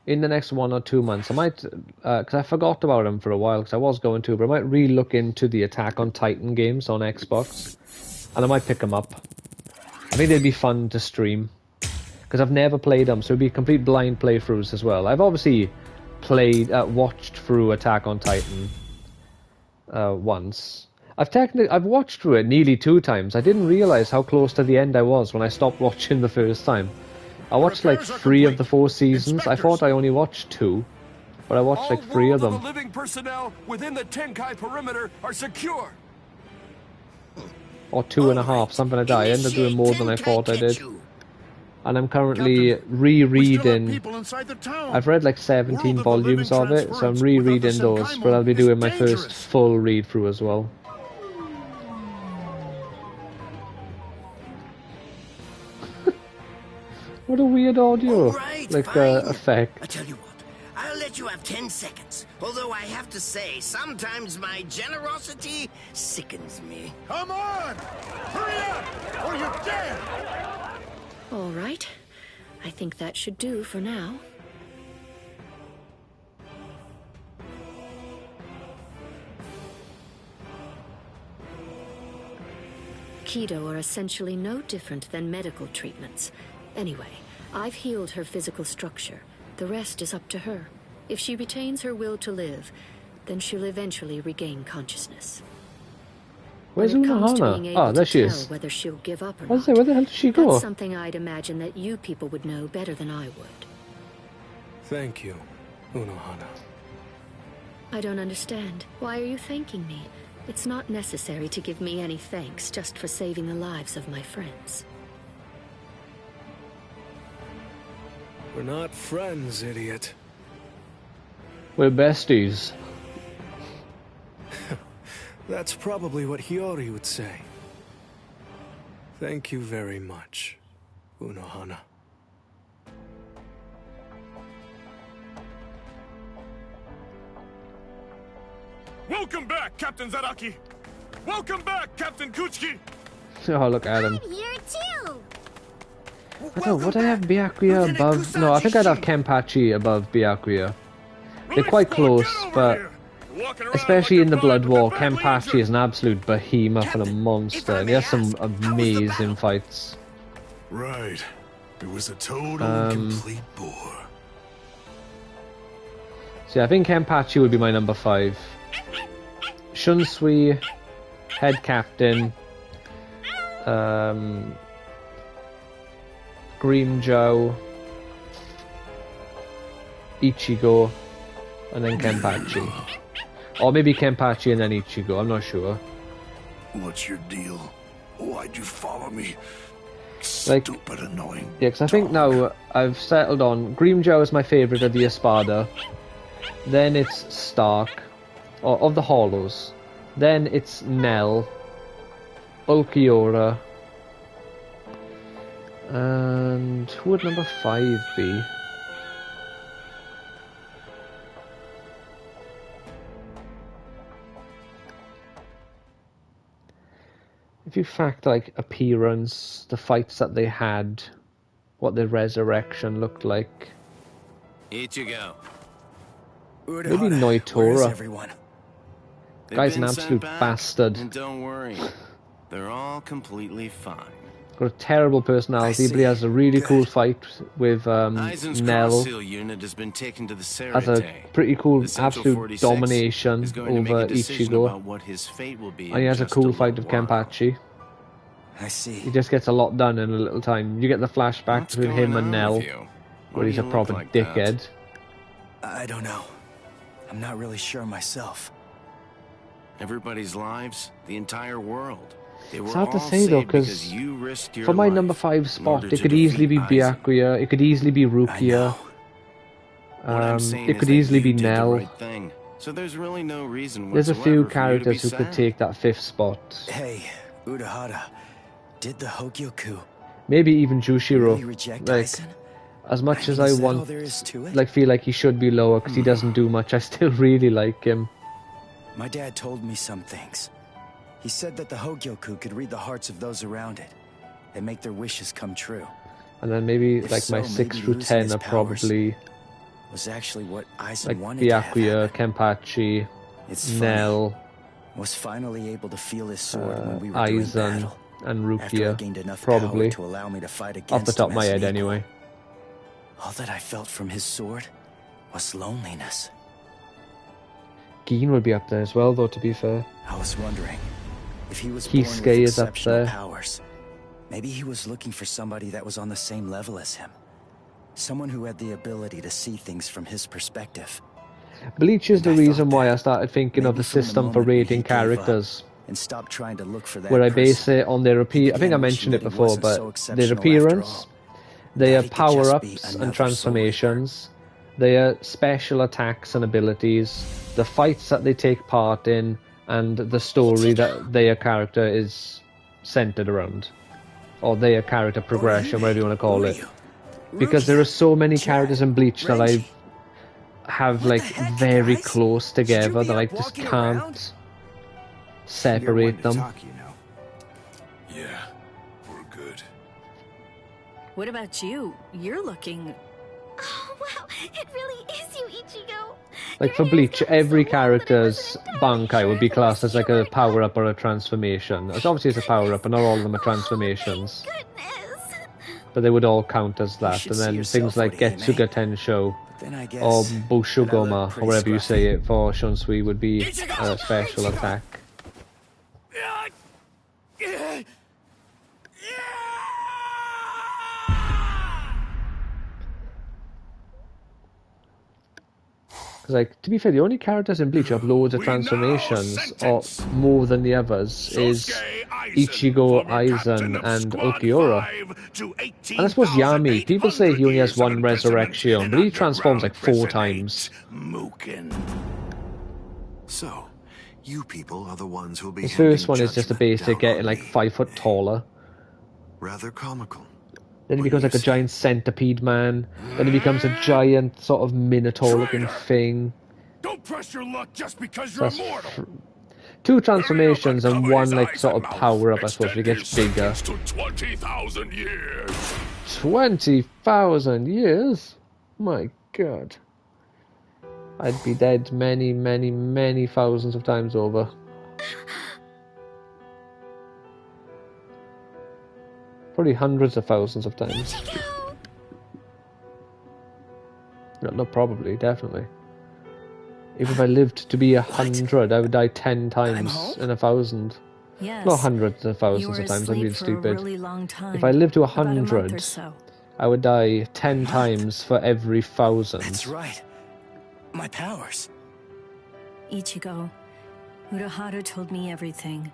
the next 1 or 2 months, I might, because I forgot about them for a while, because I was going to, but I might re-look into the Attack on Titan games on Xbox, and I might pick them up. I think they'd be fun to stream, because I've never played them, so it'd be complete blind playthroughs as well. I've obviously watched through Attack on Titan once. I've watched through it nearly 2 times. I didn't realize how close to the end I was when I stopped watching the first time. I watched like 3 of the 4 seasons. I thought I only watched 2, but I watched like 3 of them. All living personnel within the Tenkai perimeter are secure. Or 2.5, something like that. I ended up doing more than I thought I did. And I'm currently rereading. I've read like 17 volumes of it, so I'm rereading those, but I'll be doing my first full read through as well. What a weird audio, Right, like fine. effect. I tell you what, I'll let you have 10 seconds. Although I have to say, sometimes my generosity sickens me. Come on! Hurry up, or you're dead! All right. I think that should do for now. Kido are essentially no different than medical treatments. Anyway, I've healed her physical structure. The rest is up to her. If she retains her will to live, then she'll eventually regain consciousness. Where's When it comes to Unohana? being Oh, able there to she tell is. whether she'll give up or I was not, there, where the hell did she go? that's something I'd imagine that you people would know better than I would. Thank you, Unohana. I don't understand. Why are you thanking me? It's not necessary to give me any thanks just for saving the lives of my friends. We're not friends, idiot. We're besties. That's probably what Hiyori would say. Thank you very much, Unohana. Welcome back, Captain Zaraki! Welcome back, Captain Kuchiki! Oh, look at him. I'm here too. I don't know, would I have Byakuya above... No, I think I'd have Kenpachi above Byakuya. They're quite close, but... Especially in the Blood War, Kenpachi is an absolute behemoth and a monster, and he has some amazing fights. Right. It was a total and complete bore. So yeah, I think Kenpachi would be my number 5. Shunsui, head captain, Grimmjow, Ichigo, and then Kenpachi. Or maybe Kenpachi and then Ichigo, I'm not sure. What's your deal? Why'd you follow me? Like, Stupid, annoying. Yeah, because I think now I've settled on Grimmjow is my favourite of the Espada. Then it's Stark, or of the Hollows. Then it's Nell, Ulquiorra, and who would number 5 be? If you fact like appearance, the fights that they had, what their resurrection looked like. Ichigo. Maybe Noitora. Guy's an absolute bastard. And don't worry, they're all completely fine. Got a terrible personality, but he has a really cool fight with Nell. Unit has been taken to the Has a pretty cool absolute domination over Ichigo. And he has a cool fight with Kenpachi. I see. He just gets a lot done in a little time. You get the flashbacks with him and Nell, where he's a proper dickhead. I don't know. I'm not really sure myself. Everybody's lives, the entire world. It's hard to say though, because for my number 5 spot, it could easily be Byakuya, it could easily be Rukia, it could easily be Nell. So there's really no reason there's a few characters who could take that 5th spot. Hey, Urahara, did the Hogyoku maybe even Jushiro. really reject Like, Aizen? as much as I I mean, is that all want, there is to it? like, feel like he should be lower because he doesn't do much, I still really like him. My dad told me some things. He said that the Hogyoku could read the hearts of those around it and make their wishes come true. And then maybe If like so, my maybe 6 through losing 10 his are powers probably was actually what Aizen like wanted to have Byakuya, happen. Kenpachi, It's funny. Nell, Was finally able to feel his sword when we were doing Aizen, battle. and After I Rukia, gained enough probably, power to allow me to fight against off the top of him my as head an equal. anyway. All that I felt from his sword was loneliness. Gin would be up there as well though, to be fair. I was wondering if he was Kisuke born with is up exceptional there. powers. Maybe he was looking for somebody that was on the same level as him. Someone who had the ability to see things from his perspective. Bleach is the And I reason thought why that I started thinking of maybe the from the system for moment when he rating gave up characters, and stopped trying to look for that where I base person, it on their appear. I think I began mentioned it wishing that he before, wasn't but so their exceptional appearance, after all. their That he could just be power-ups another and soul transformations, their special attacks and abilities, the fights that they take part in, and the story that their character is centered around, or their character progression, whatever you want to call it. Because there are so many characters in Bleach that I have like very close together that I just can't separate them. Yeah, we're good. What about you? You're looking... Oh, wow. It really is you, Ichigo. Like for Bleach, every character's Bankai would be classed as like a power-up or a transformation. It's obviously it's a power-up, but not all of them are transformations. Goodness. but they would all count as that. should And see then yourself things like what he Getsuga made. Tensho Then I guess or that I Bushugoma, look or pretty whatever you scruffy. say it for Shunsui, would be a special attack. Because, like, to be fair, the only characters in Bleach who have loads of transformations, or more than the others, is Ichigo, Aizen, and Ulquiorra. And I suppose Yami, people say he only has one resurrection, but he transforms like 4 times. So, you people are the ones who'll be The first handing one is just a judgment basic, down getting on like me. 5 foot taller. Rather comical. Then he What do becomes you like a say? giant centipede man. Then he becomes a giant sort of minotaur looking thing. Don't press your luck just because So you're that's immortal. 2 transformations and 1 like sort of power up, I suppose, he gets bigger. To 20,000 years. 20,000 years? My god. I'd be dead many, many, many thousands of times over. Probably hundreds of thousands of times. No, probably, definitely. Even if I lived to be 100, I would die 10 times in 1,000. Yes. Not hundreds of thousands of times, I'm being stupid. If I lived to 100, I would die 10 times for every 1,000. That's right. My powers. Ichigo, Urahara told me everything.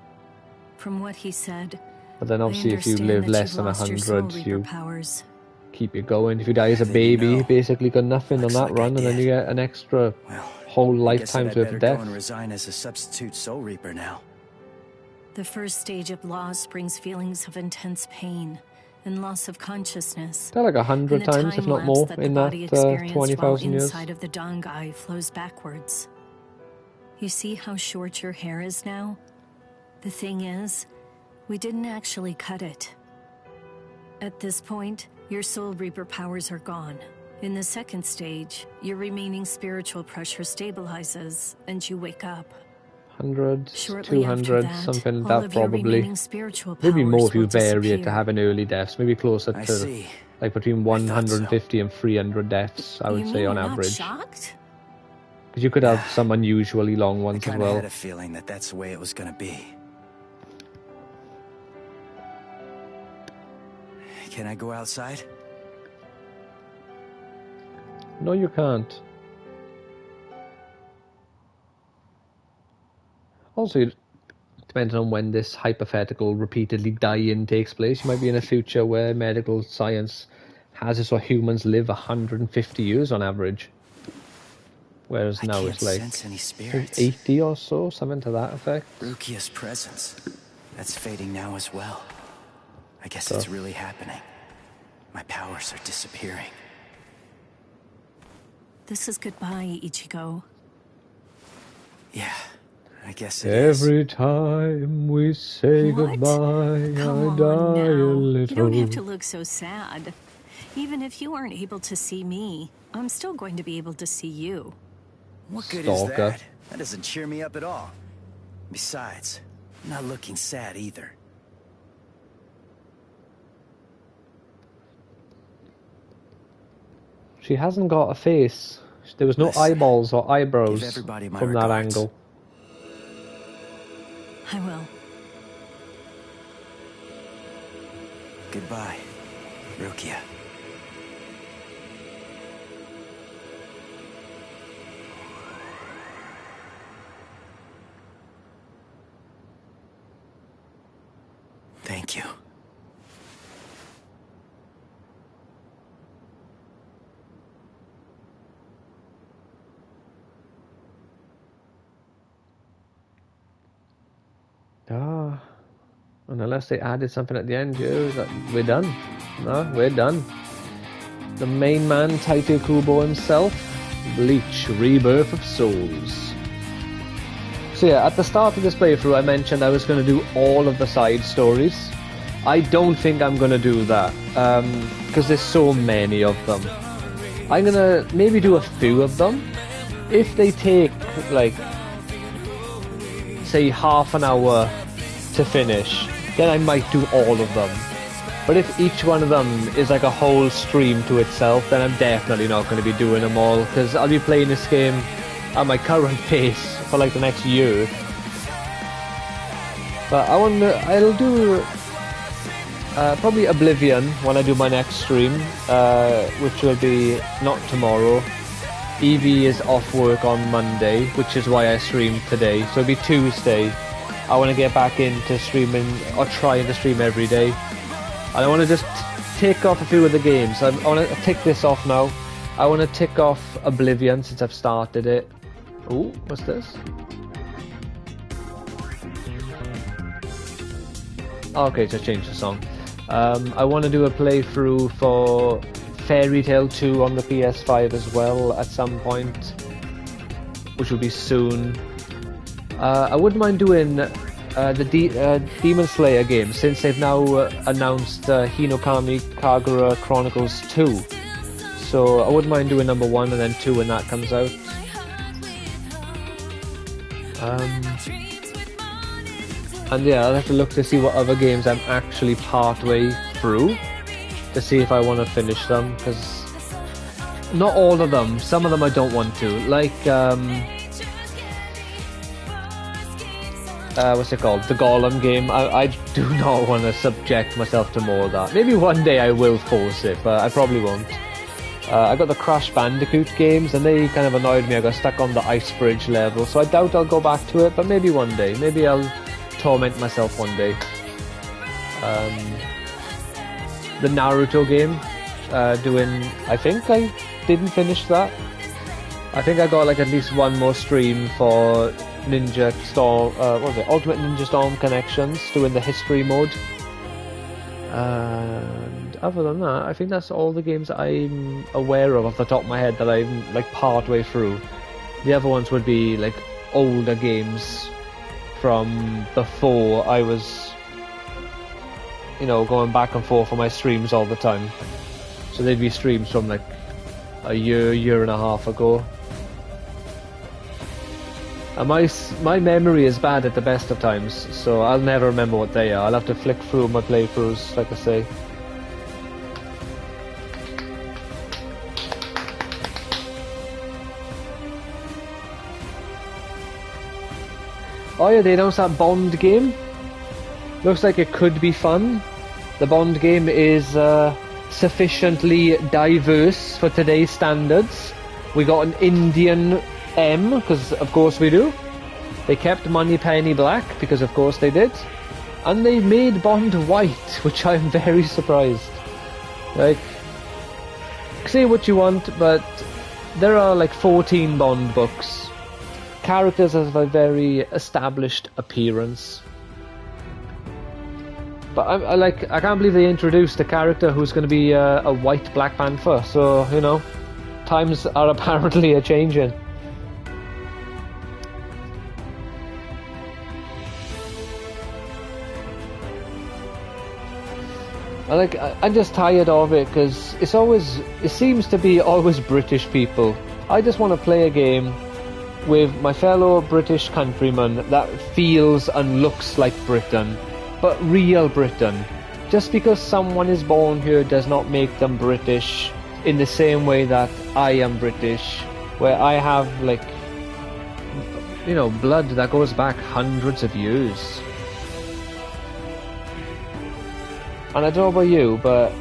From what he said, But then obviously if you understand live that less you've than lost your Soul 100, Reaper you powers. keep it going. If you die as a Then you baby, know. basically got nothing Looks on that like I run, and then did. you get an extra Well, whole I guess that lifetime's I'd worth better of go death. and resign as a substitute Soul Reaper now. The first stage of loss brings feelings of intense pain and loss of consciousness. They're like 100 And the times, if time not lapse more, that the in body that experienced 20,000 while years. inside of the Dangai flows backwards. You see how short your hair is now? The thing is, we didn't actually cut it. At this point, your Soul Reaper powers are gone. In the second stage, your remaining spiritual pressure stabilizes and you wake up. 100, Shortly after 200, that, something all that of your probably. remaining spiritual Maybe more powers if you will vary it to disappear. have an early deaths. Maybe closer I to see. like between 150 and 300 deaths, I would You say mean on you're average. Not shocked? Because you could have some unusually long I ones as kinda well. had a feeling that that's the way it was gonna be. Can I go outside? No, you can't. Also, depending on when this hypothetical repeatedly dying takes place, you might be in a future where medical science has it so humans live 150 years on average. Whereas now it's like sense any I think spirits. 80 or so, something to that effect. Rukia's presence. That's fading now as well. I guess So- it's really happening. My powers are disappearing. This is goodbye, Ichigo. Yeah, I guess it is. Every time we say What? goodbye, Come I die on a now. little. You don't have to look so sad. Even if you aren't able to see me, I'm still going to be able to see you. What good Stalker. is that? That doesn't cheer me up at all. Besides, I'm not looking sad either. She hasn't got a face. There was no Listen, eyeballs or give eyebrows everybody my from that regards. angle. I will. Goodbye, Rukia. Thank you. Ah, and unless they added something at the end here, we're done. No, we're done. The main man, Taito Kubo himself, Bleach, Rebirth of Souls. So yeah, at the start of this playthrough I mentioned I was going to do all of the side stories. I don't think I'm going to do that, because there's so many of them. I'm going to maybe do a few of them. If they take, like, say half an hour to finish, then I might do all of them. But if each one of them is like a whole stream to itself, then I'm definitely not going to be doing them all, because I'll be playing this game at my current pace for like the next year. But I'll do probably Oblivion when I do my next stream, which will be not tomorrow. Evie is off work on Monday, which is why I streamed today, so it'll be Tuesday. I want to get back into streaming, or trying to stream every day. And I want to just tick off a few of the games. I want to tick this off now. I want to tick off Oblivion since I've started it. Ooh, what's this? Okay, just change the song. I want to do a playthrough for Fairy Tail 2 on the PS5 as well at some point, which will be soon. I wouldn't mind doing the Demon Slayer game, since they've now announced Hinokami Kagura Chronicles 2. So I wouldn't mind doing number 1 and then 2 when that comes out. And yeah, I'll have to look to see what other games I'm actually partway through, to see if I want to finish them, because not all of them, some of them I don't want to, like what's it called, the Golem game. I do not want to subject myself to more of that. Maybe one day I will force it, but I probably won't. I got the Crash Bandicoot games, and they kind of annoyed me. I got stuck on the ice bridge level, so I doubt I'll go back to it, but maybe one day. Maybe I'll torment myself one day. The Naruto game, I think I didn't finish that. I think I got like at least one more stream for Ninja Storm, what was it, Ultimate Ninja Storm Connections, doing the history mode. And other than that, I think that's all the games I'm aware of off the top of my head that I'm like part way through. The other ones would be like older games from before I was, you know, going back and forth on my streams all the time. So they'd be streams from like a year and a half ago. And my memory is bad at the best of times, so I'll never remember what they are. I'll have to flick through my playthroughs, like I say. Oh yeah, they announced that Bond game. Looks like it could be fun. The Bond game is sufficiently diverse for today's standards. We got an Indian M, because of course we do. They kept Moneypenny black, because of course they did. And they made Bond white, which I'm very surprised. Like, say what you want, but there are like 14 Bond books. Characters have a very established appearance. But I can't believe they introduced a character who's going to be a white Black Panther, so, you know, times are apparently a-changing. I'm just tired of it, because it seems to be always British people. I just want to play a game with my fellow British countrymen that feels and looks like Britain, but real Britain. Just because someone is born here does not make them British in the same way that I am British, where I have, like, you know, blood that goes back hundreds of years. And I don't know about you, but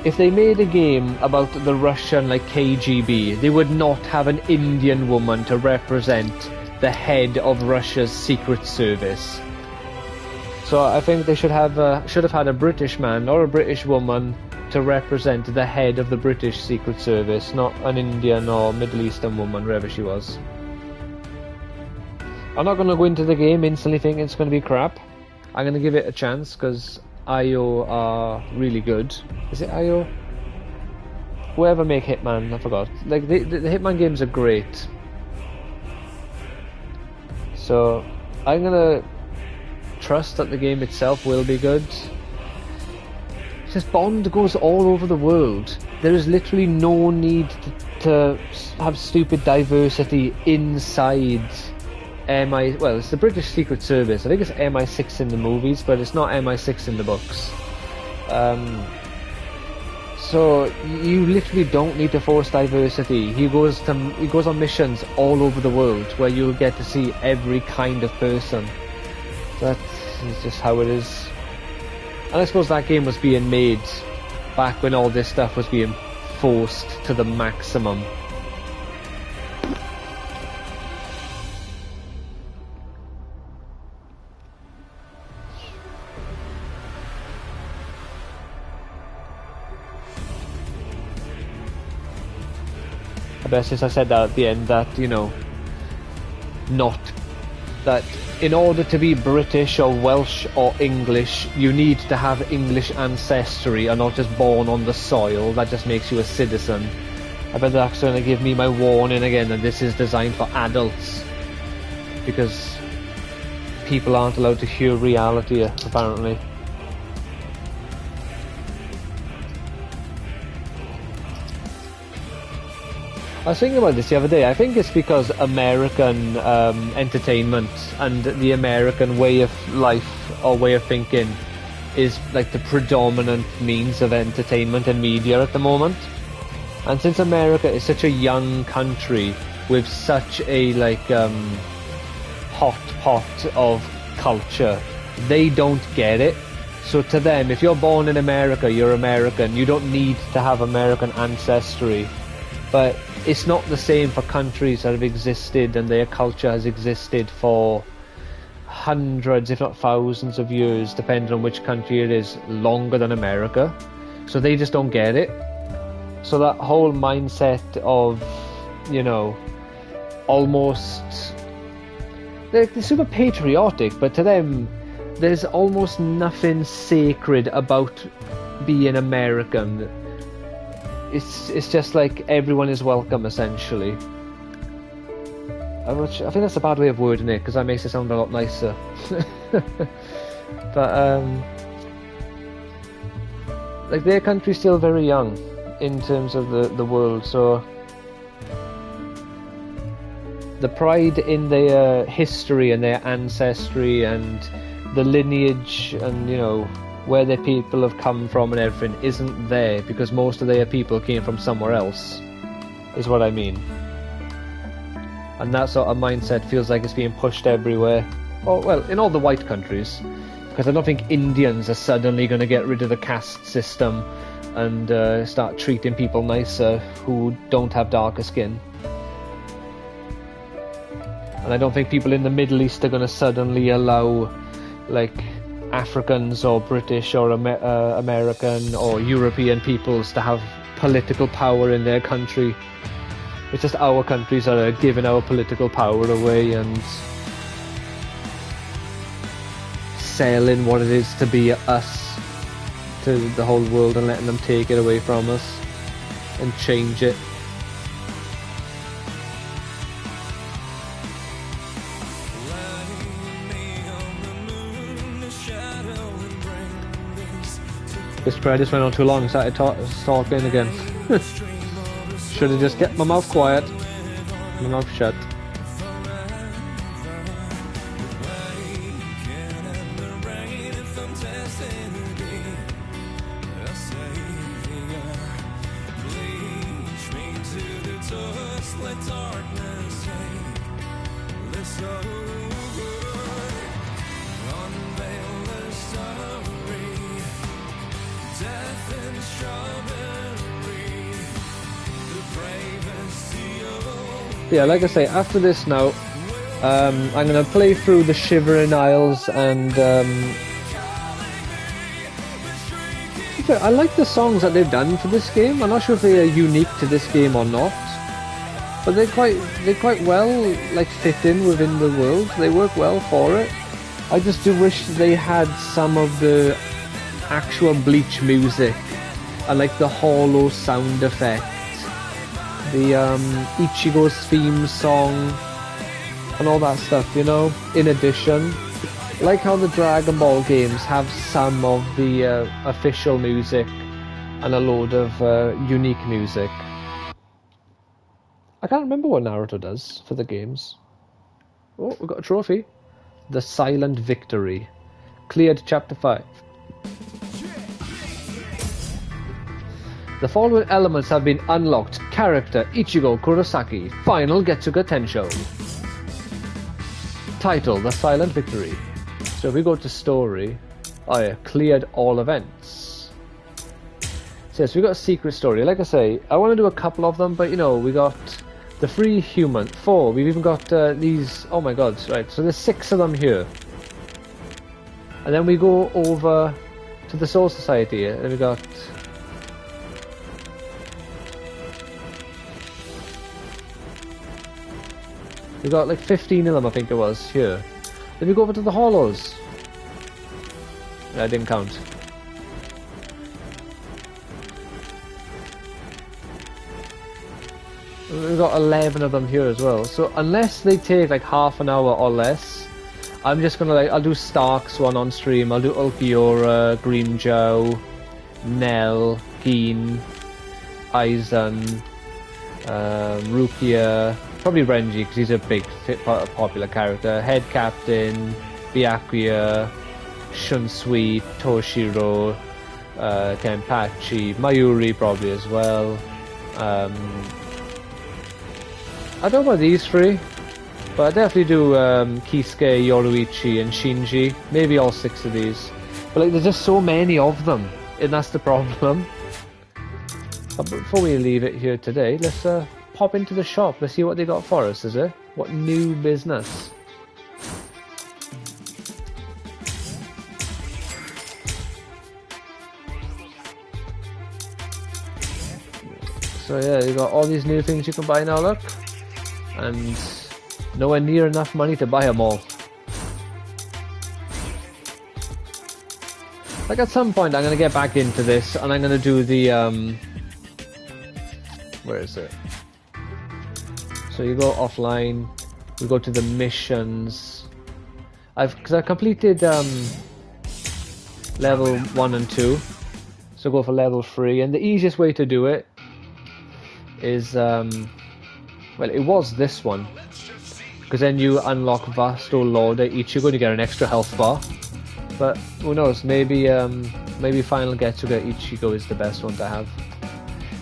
if they made a game about the Russian, like, KGB, they would not have an Indian woman to represent the head of Russia's secret service. So I think they should have had a British man or a British woman to represent the head of the British secret service, not an Indian or Middle Eastern woman, wherever she was. I'm not going to go into the game instantly thinking it's going to be crap. I'm going to give it a chance, because IO are really good. Is it IO? Whoever make Hitman, I forgot. Like, the Hitman games are great. So I'm gonna trust that the game itself will be good. Because Bond goes all over the world. There is literally no need to have stupid diversity inside well, it's the British Secret Service. I think it's MI6 in the movies, but it's not MI6 in the books. So you literally don't need to force diversity. He goes on missions all over the world where you'll get to see every kind of person. That is just how it is. And I suppose that game was being made back when all this stuff was being forced to the maximum. I bet since I said that at the end that, you know, not that in order to be British or Welsh or English, you need to have English ancestry and not just born on the soil. That just makes you a citizen. I bet that's going to give me my warning again that this is designed for adults. Because people aren't allowed to hear reality, apparently. I was thinking about this the other day. I think it's because American entertainment and the American way of life or way of thinking is like the predominant means of entertainment and media at the moment. And since America is such a young country with such a like hot pot of culture, they don't get it. So to them, if you're born in America, you're American. You don't need to have American ancestry. But it's not the same for countries that have existed and their culture has existed for hundreds, if not thousands of years, depending on which country it is, longer than America. So they just don't get it. So that whole mindset of, you know, almost... They're super patriotic, but to them, there's almost nothing sacred about being American. It's just like everyone is welcome, essentially. Which I think that's a bad way of wording it, because that makes it sound a lot nicer. But like their country's still very young in terms of the world, so the pride in their history and their ancestry and the lineage and, you know, where their people have come from and everything isn't there because most of their people came from somewhere else, is what I mean. And that sort of mindset feels like it's being pushed everywhere. Oh, well, in all the white countries, because I don't think Indians are suddenly going to get rid of the caste system and start treating people nicer who don't have darker skin. And I don't think people in the Middle East are going to suddenly allow, like, Africans or British or American or European peoples to have political power in their country. It's just our countries that are giving our political power away and selling what it is to be us to the whole world and letting them take it away from us and change it. This prayer just went on too long, started talking again. Should have just kept my mouth quiet, my mouth shut. Yeah, like I say, after this now, I'm going to play through the Shivering Isles and I like the songs that they've done for this game. I'm not sure if they are unique to this game or not, but they quite well like fit in within the world. They work well for it. I just do wish they had some of the actual Bleach music and like the hollow sound effect. The Ichigo's theme song and all that stuff, you know, in addition. Like how the Dragon Ball games have some of the official music and a load of unique music. I can't remember what Naruto does for the games. Oh, we've got a trophy. The Silent Victory. Cleared Chapter 5. The following elements have been unlocked. Character Ichigo Kurosaki. Final Getsuga Tensho. Title The Silent Victory. So if we go to story, oh yeah, cleared all events. So yes, we got a secret story. Like I say, I want to do a couple of them, but you know, we got the 3 human, 4. We've even got these. Oh my god! Right, so there's 6 of them here, and then we go over to the Soul Society, and we got. We got like 15 of them, I think it was, here. Then we go over to the Hollows. I didn't count. We've got 11 of them here as well. So unless they take like half an hour or less, I'm just gonna I'll do Stark's one on stream. I'll do Ulquiorra, Grimmjow, Nell, Keen, Aizen, Rukia. Probably Renji, because he's a big, popular character. Head Captain, Byakuya, Shunsui, Toshiro, Kenpachi, Mayuri probably as well. I don't know about these 3, but I definitely do Kisuke, Yoruichi, and Shinji. Maybe all 6 of these. But like, there's just so many of them, and that's the problem. But before we leave it here today, let's pop into the shop. Let's see what they got for us, is it? What new business? So yeah, you got all these new things you can buy now, look. And nowhere near enough money to buy them all. Like at some point I'm going to get back into this and I'm going to do the where is it? So you go offline, we go to the missions. Because I completed level 1 and 2, so go for level 3. And the easiest way to do it is, well, it was this one, because then you unlock Vasto Lord Ichigo and you get an extra health bar. But who knows? Maybe Final Getsuga Ichigo is the best one to have.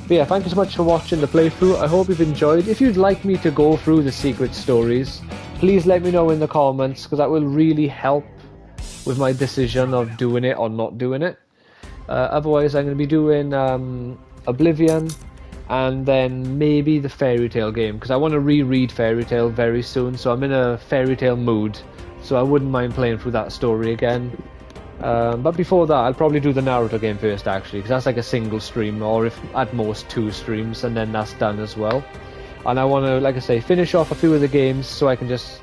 But yeah, thank you so much for watching the playthrough. I hope you've enjoyed. If you'd like me to go through the secret stories, please let me know in the comments, because that will really help with my decision of doing it or not doing it. Otherwise, I'm going to be doing Oblivion, and then maybe the Fairy Tail game, because I want to reread Fairy Tail very soon, so I'm in a Fairy Tail mood, so I wouldn't mind playing through that story again. But before that, I'll probably do the Naruto game first, actually, because that's like a single stream, or if at most 2 streams, and then that's done as well. And I want to, like I say, finish off a few of the games so I can just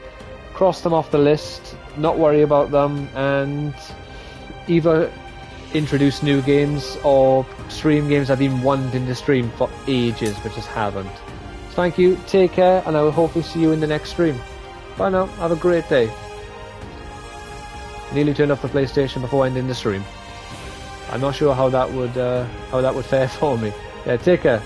cross them off the list, not worry about them, and either introduce new games or stream games I've been wanting to stream for ages but just haven't. So thank you, take care, and I will hopefully see you in the next stream. Bye now, have a great day. Nearly turned off the PlayStation before ending the stream. I'm not sure how that would fare for me. Yeah, take care.